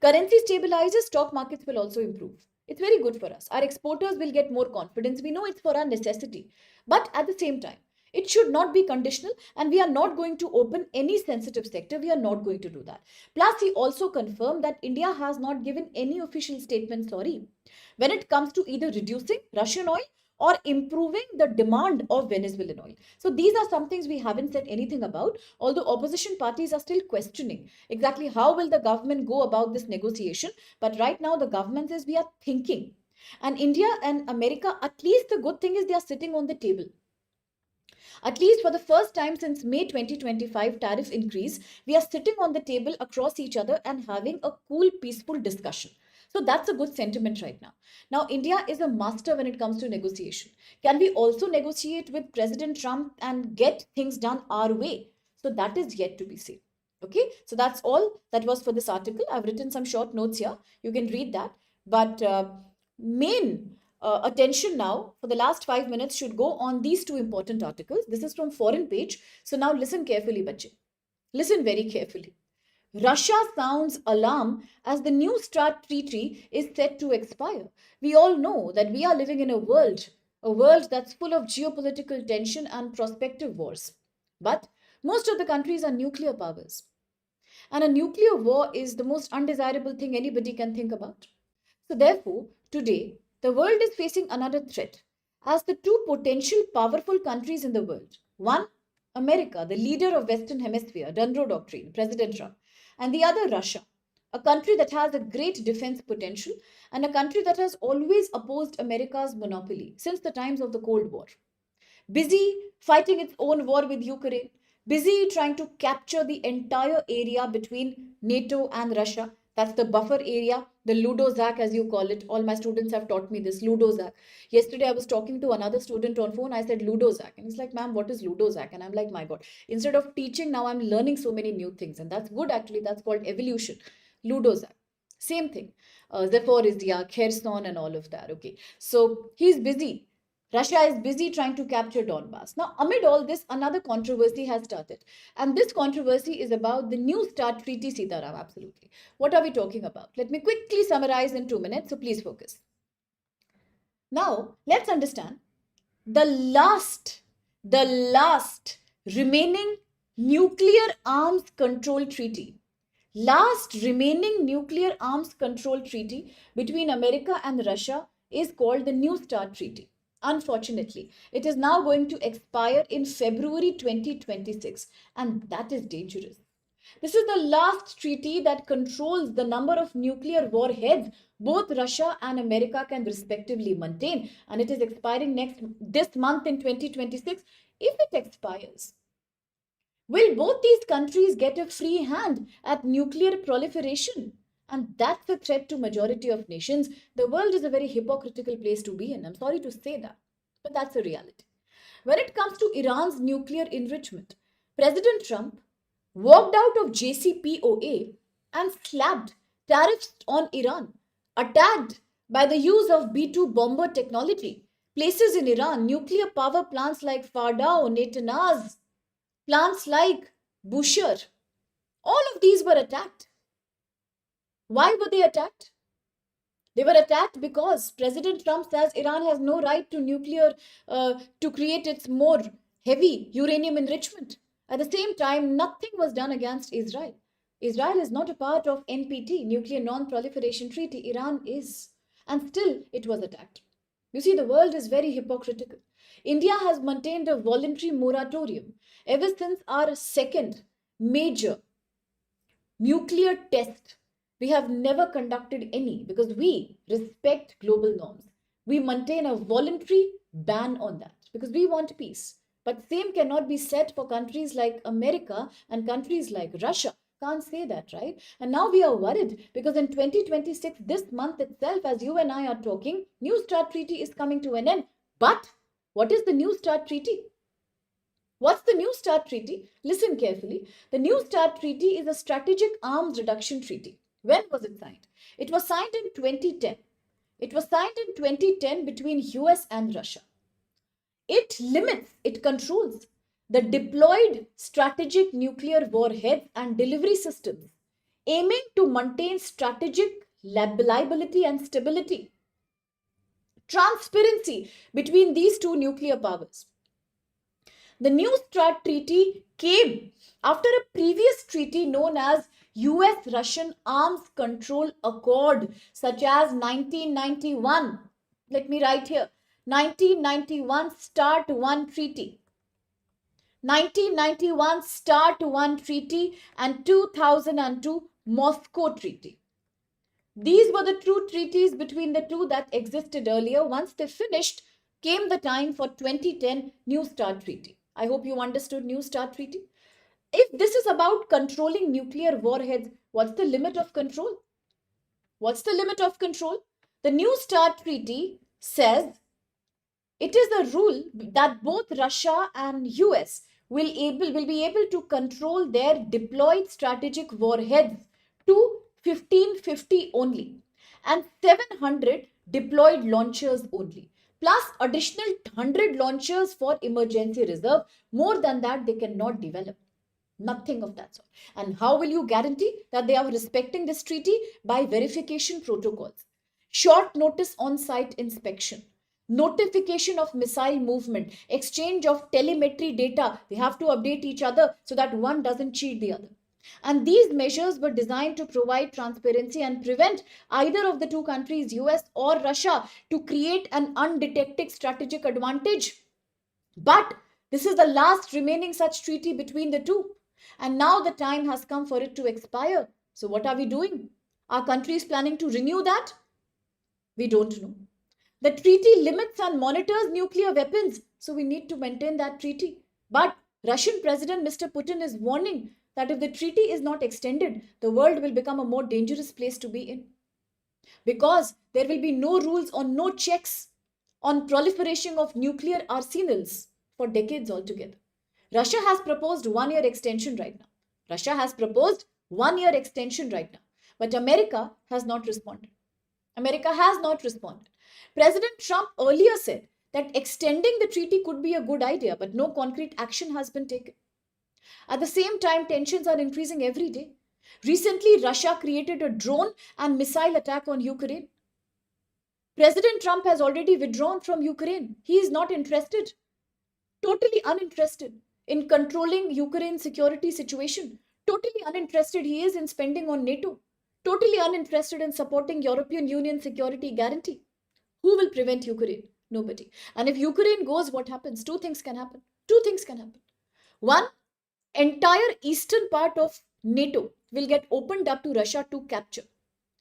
Currency stabilizes, stock markets will also improve. It's very good for us. Our exporters will get more confidence. We know it's for our necessity. But at the same time, it should not be conditional, and we are not going to open any sensitive sector. We are not going to do that. Plus, he also confirmed that India has not given any official statement, sorry, when it comes to either reducing Russian oil or improving the demand of Venezuelan oil. So these are some things we haven't said anything about, although opposition parties are still questioning exactly how will the government go about this negotiation. But right now the government says we are thinking. And India and America, at least the good thing is they are sitting on the table. At least for the first time since May 2025 tariff increase, we are sitting on the table across each other and having a cool, peaceful discussion. So that's a good sentiment right now. Now, India is a master when it comes to negotiation. Can we also negotiate with President Trump and get things done our way? So that is yet to be seen. Okay, so that's all that was for this article. I've written some short notes here. You can read that. But main attention now for the last 5 minutes should go on these two important articles. This is from foreign page. So now listen carefully, bache. Listen very carefully. Russia sounds alarm as the New START treaty is set to expire. We all know that we are living in a world that's full of geopolitical tension and prospective wars. But most of the countries are nuclear powers. And a nuclear war is the most undesirable thing anybody can think about. So, therefore, today, the world is facing another threat as the two potential powerful countries in the world. One, America, the leader of Western Hemisphere, Dundro Doctrine, President Trump, and the other, Russia, a country that has a great defense potential and a country that has always opposed America's monopoly since the times of the Cold War. Busy fighting its own war with Ukraine, busy trying to capture the entire area between NATO and Russia. That's the buffer area, the Ludozac as you call it. All my students have taught me this, Ludozac. Yesterday I was talking to another student on phone. I said Ludozac. And he's like, ma'am, what is Ludozac? And I'm like, my God. Instead of teaching, now I'm learning so many new things. And that's good actually. That's called evolution. Ludozac. Same thing. Zaporizhia, Kherson and all of that. Okay. So he's busy. Russia is busy trying to capture Donbass. Now, amid all this, another controversy has started. And this controversy is about the New START Treaty, Sitaram, absolutely. What are we talking about? Let me quickly summarize in 2 minutes, so please focus. Now, let's understand the last remaining nuclear arms control treaty. Last remaining nuclear arms control treaty between America and Russia is called the New START Treaty. Unfortunately, it is now going to expire in February 2026, and that is dangerous. This is the last treaty that controls the number of nuclear warheads both Russia and America can respectively maintain, and it is expiring this month in 2026. If it expires, will both these countries get a free hand at nuclear proliferation? And that's a threat to majority of nations. The world is a very hypocritical place to be in. I'm sorry to say that, but that's a reality. When it comes to Iran's nuclear enrichment, President Trump walked out of JCPOA and slapped tariffs on Iran, attacked by the use of B-2 bomber technology. Places in Iran, nuclear power plants like Fordow, Natanz, plants like Bushehr, all of these were attacked. Why were they attacked? They were attacked because President Trump says Iran has no right to to create its more heavy uranium enrichment. At the same time, nothing was done against Israel. Israel is not a part of NPT, Nuclear Non-Proliferation Treaty. Iran is. And still it was attacked. You see, the world is very hypocritical. India has maintained a voluntary moratorium ever since our second major nuclear test. We have never conducted any because we respect global norms. We maintain a voluntary ban on that because we want peace. But same cannot be said for countries like America and countries like Russia. Can't say that, right? And now we are worried because in 2026, this month itself, as you and I are talking, New START Treaty is coming to an end. But what is the New START Treaty? What's the New START Treaty? Listen carefully. The New START Treaty is a strategic arms reduction treaty. When was it signed? It was signed in 2010. It was signed in 2010 between US and Russia. It limits, it controls the deployed strategic nuclear warheads and delivery systems, aiming to maintain strategic reliability and stability, transparency between these two nuclear powers. The New START Treaty came after a previous treaty known as US-Russian Arms Control Accord, such as 1991. Let me write here. 1991 START 1 Treaty. 1991 START 1 Treaty and 2002 Moscow Treaty. These were the two treaties between the two that existed earlier. Once they finished, came the time for 2010 New START Treaty. I hope you understood New START Treaty. If this is about controlling nuclear warheads, what's the limit of control? What's the limit of control? The New START Treaty says it is a rule that both Russia and US will be able to control their deployed strategic warheads to 1550 only and 700 deployed launchers only, plus additional 100 launchers for emergency reserve. More than that, they cannot develop. Nothing of that sort. And how will you guarantee that they are respecting this treaty? By verification protocols, short notice on site inspection, notification of missile movement, exchange of telemetry data. They have to update each other so that one doesn't cheat the other. And these measures were designed to provide transparency and prevent either of the two countries, US or Russia, to create an undetected strategic advantage. But this is the last remaining such treaty between the two. And now the time has come for it to expire. So, what are we doing? Our country is planning to renew that? We don't know. The treaty limits and monitors nuclear weapons. So, we need to maintain that treaty. But Russian President Mr. Putin is warning that if the treaty is not extended, the world will become a more dangerous place to be in. Because there will be no rules or no checks on proliferation of nuclear arsenals for decades altogether. Russia has proposed 1 year extension right now. Russia has proposed 1 year extension right now. But America has not responded. America has not responded. President Trump earlier said that extending the treaty could be a good idea, but no concrete action has been taken. At the same time, tensions are increasing every day. Recently, Russia created a drone and missile attack on Ukraine. President Trump has already withdrawn from Ukraine. He is not interested, totally uninterested in controlling Ukraine's security situation. Totally uninterested he is in spending on NATO. Totally uninterested in supporting European Union security guarantee. Who will prevent Ukraine? Nobody. And if Ukraine goes, what happens? Two things can happen. Two things can happen. One, entire eastern part of NATO will get opened up to Russia to capture.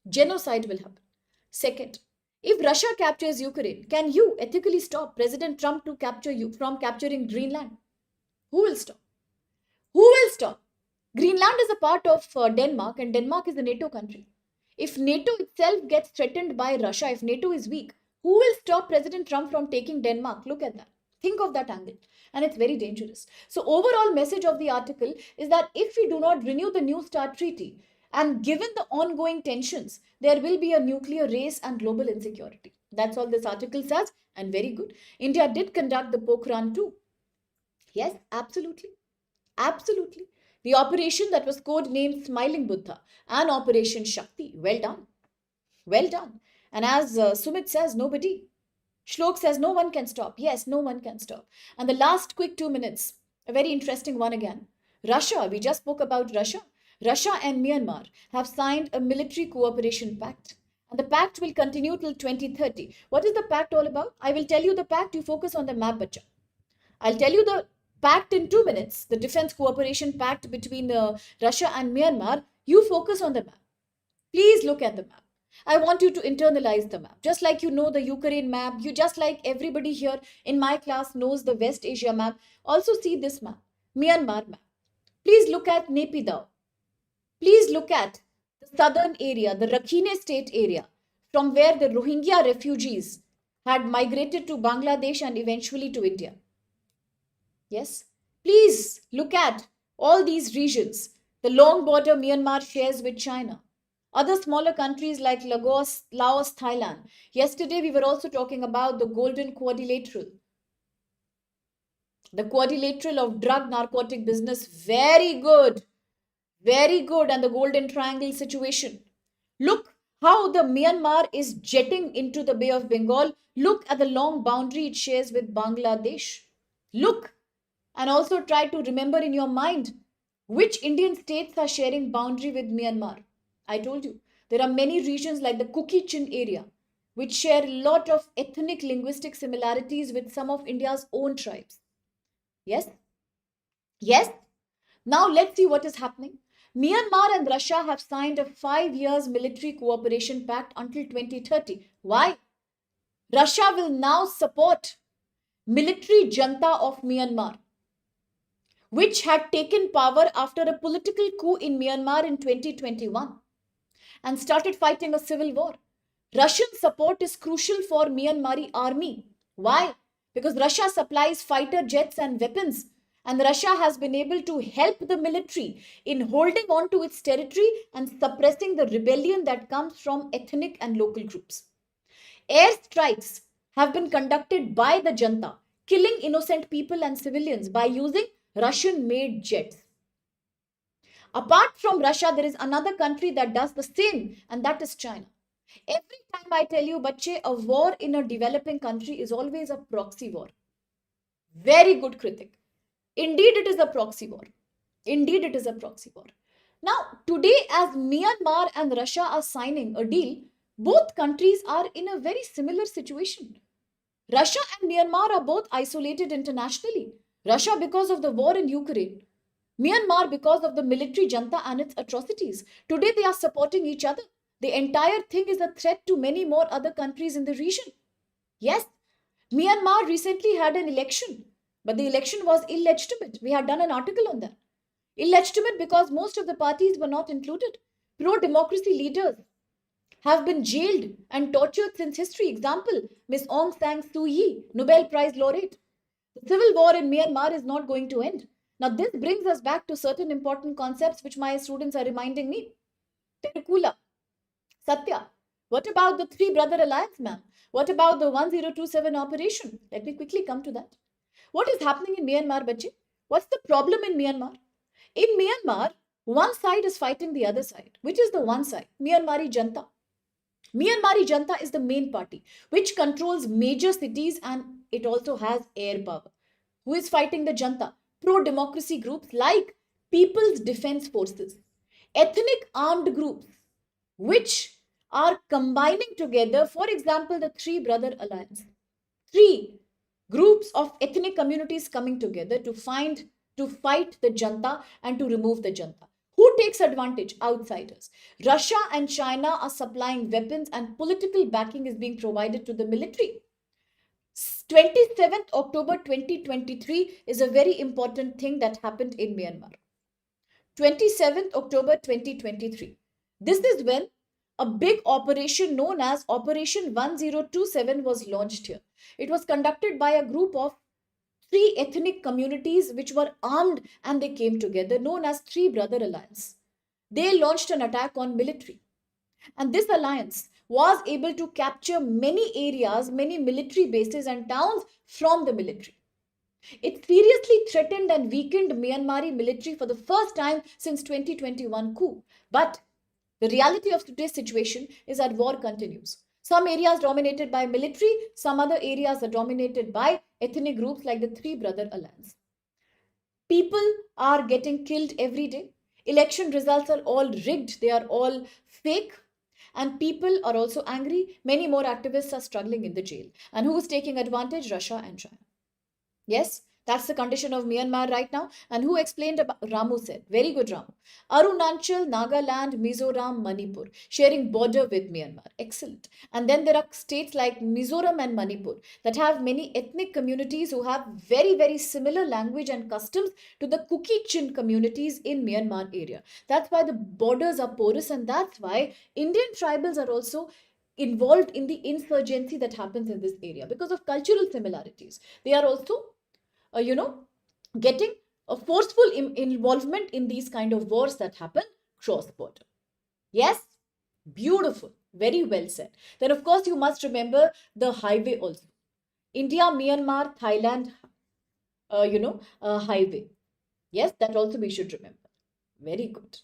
Genocide will happen. Second, if Russia captures Ukraine, can you ethically stop President Trump to capture you from capturing Greenland? Who will stop? Who will stop? Greenland is a part of Denmark, and Denmark is a NATO country. If NATO itself gets threatened by Russia, if NATO is weak, who will stop President Trump from taking Denmark? Look at that. Think of that angle. And it's very dangerous. So, overall message of the article is that if we do not renew the New START Treaty, and given the ongoing tensions, there will be a nuclear race and global insecurity. That's all this article says, and very good. India did conduct the Pokhran too. Yes, absolutely. Absolutely. The operation that was codenamed Smiling Buddha and Operation Shakti. Well done. Well done. And as Sumit says, nobody. Shlok says, no one can stop. Yes, no one can stop. And the last quick 2 minutes, a very interesting one again. Russia, we just spoke about Russia. Russia and Myanmar have signed a military cooperation pact. And the pact will continue till 2030. What is the pact all about? I will tell you the pact. You focus on the map, bacha. I'll tell you the pact in 2 minutes. The defense cooperation pact between Russia and Myanmar. You focus on the map. Please look at the map. I want you to internalize the map. Just like you know the Ukraine map, you just like everybody here in my class knows the West Asia map. Also see this map, Myanmar map. Please look at Naypyidaw. Please look at the southern area, the Rakhine state area, from where the Rohingya refugees had migrated to Bangladesh and eventually to India. Yes, please look at all these regions. The long border Myanmar shares with China. Other smaller countries like Laos, Thailand. Yesterday we were also talking about the Golden Quadrilateral. The quadrilateral of drug narcotic business. Very good. Very good. And the Golden Triangle situation. Look how the Myanmar is jetting into the Bay of Bengal. Look at the long boundary it shares with Bangladesh. Look. And also try to remember in your mind which Indian states are sharing boundary with Myanmar. I told you, there are many regions like the Kuki-Chin area, which share a lot of ethnic linguistic similarities with some of India's own tribes. Yes? Yes? Now let's see what is happening. Myanmar and Russia have signed a 5 years military cooperation pact until 2030. Why? Russia will now support military junta of Myanmar, which had taken power after a political coup in Myanmar in 2021. and started fighting a civil war. Russian support is crucial for Myanmar army. Why? Because Russia supplies fighter jets and weapons, and Russia has been able to help the military in holding on to its territory and suppressing the rebellion that comes from ethnic and local groups. Air strikes have been conducted by the junta, killing innocent people and civilians by using Russian made jets. Apart from Russia, there is another country that does the same, and that is China. Every time I tell you, bache, a war in a developing country is always a proxy war. Very good critic. Indeed, it is a proxy war. Indeed, it is a proxy war. Now, today, as Myanmar and Russia are signing a deal, both countries are in a very similar situation. Russia and Myanmar are both isolated internationally. Russia because of the war in Ukraine. Myanmar because of the military junta and its atrocities. Today, they are supporting each other. The entire thing is a threat to many more other countries in the region. Yes, Myanmar recently had an election, but the election was illegitimate. We had done an article on that. Illegitimate because most of the parties were not included. Pro democracy leaders have been jailed and tortured since history. Example, Ms. Aung San Suu Kyi, Nobel Prize laureate. The civil war in Myanmar is not going to end. Now, this brings us back to certain important concepts which my students are reminding me. Terukula, Satya. What about the Three Brother Alliance, ma'am? What about the 1027 operation? Let me quickly come to that. What is happening in Myanmar, Bachi? What's the problem in Myanmar? In Myanmar, one side is fighting the other side. Which is the one side? Myanmari Janta. Myanmari Janta is the main party, which controls major cities and it also has air power. Who is fighting the Janta? Pro-democracy groups like People's Defense Forces, ethnic armed groups, which are combining together, for example, the Three Brother Alliance. Three groups of ethnic communities coming together to fight the junta and to remove the junta. Who takes advantage? Outsiders. Russia and China are supplying weapons and political backing is being provided to the military. 27th October 2023 is a very important thing that happened in Myanmar. 27th October 2023. This is when a big operation known as Operation 1027 was launched here. It was conducted by a group of three ethnic communities which were armed and they came together, known as Three Brother Alliance. They launched an attack on military. And this alliance was able to capture many areas, many military bases and towns from the military. It seriously threatened and weakened Myanmari military for the first time since 2021 coup. But the reality of today's situation is that war continues. Some areas dominated by military, some other areas are dominated by ethnic groups like the Three Brother Alliance. People are getting killed every day. Election results are all rigged, they are all fake. And people are also angry. Many more activists are struggling in the jail. And who is taking advantage? Russia and China. Yes, that's the condition of Myanmar right now. And who explained about Ramu said? Very good, Ramu. Arunachal, Nagaland, Mizoram, Manipur, sharing border with Myanmar. Excellent. And then there are states like Mizoram and Manipur that have many ethnic communities who have very, very similar language and customs to the Kuki-Chin communities in Myanmar area. That's why the borders are porous and that's why Indian tribals are also involved in the insurgency that happens in this area because of cultural similarities. They are also getting a forceful involvement in these kind of wars that happen cross border. Yes, beautiful, very well said. Then, of course, you must remember the highway also. India, Myanmar, Thailand, highway. Yes, that also we should remember. Very good.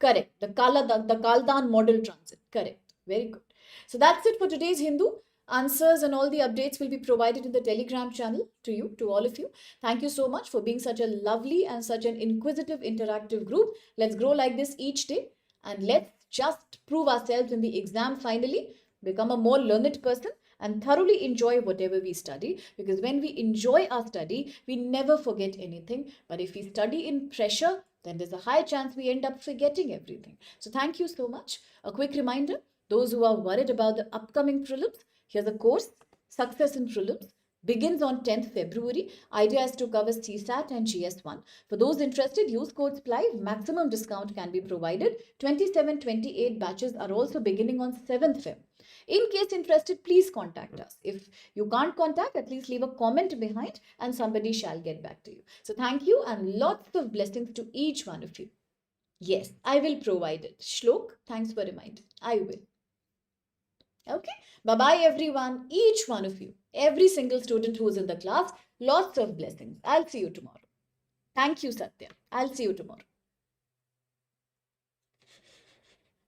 Correct. The Kaldan model transit. Correct. Very good. So that's it for today's Hindu. Answers and all the updates will be provided in the Telegram channel to you, to all of you. Thank you so much for being such a lovely and such an inquisitive, interactive group. Let's grow like this each day and let's just prove ourselves in the exam finally, become a more learned person and thoroughly enjoy whatever we study, because when we enjoy our study, we never forget anything. But if we study in pressure, then there's a high chance we end up forgetting everything. So thank you so much. A quick reminder, those who are worried about the upcoming prelims, here's a course, Success in Prelims. begins on 10th February. Idea is to cover CSAT and GS1. For those interested, use code SPLIVE. Maximum discount can be provided. 27-28 batches are also beginning on 7th Feb. In case interested, please contact us. If you can't contact, at least leave a comment behind and somebody shall get back to you. So thank you and lots of blessings to each one of you. Yes, I will provide it. Shlok, thanks for reminding. I will. Okay. Bye-bye, everyone. Each one of you. Every single student who is in the class. Lots of blessings. I'll see you tomorrow. Thank you, Satya. I'll see you tomorrow.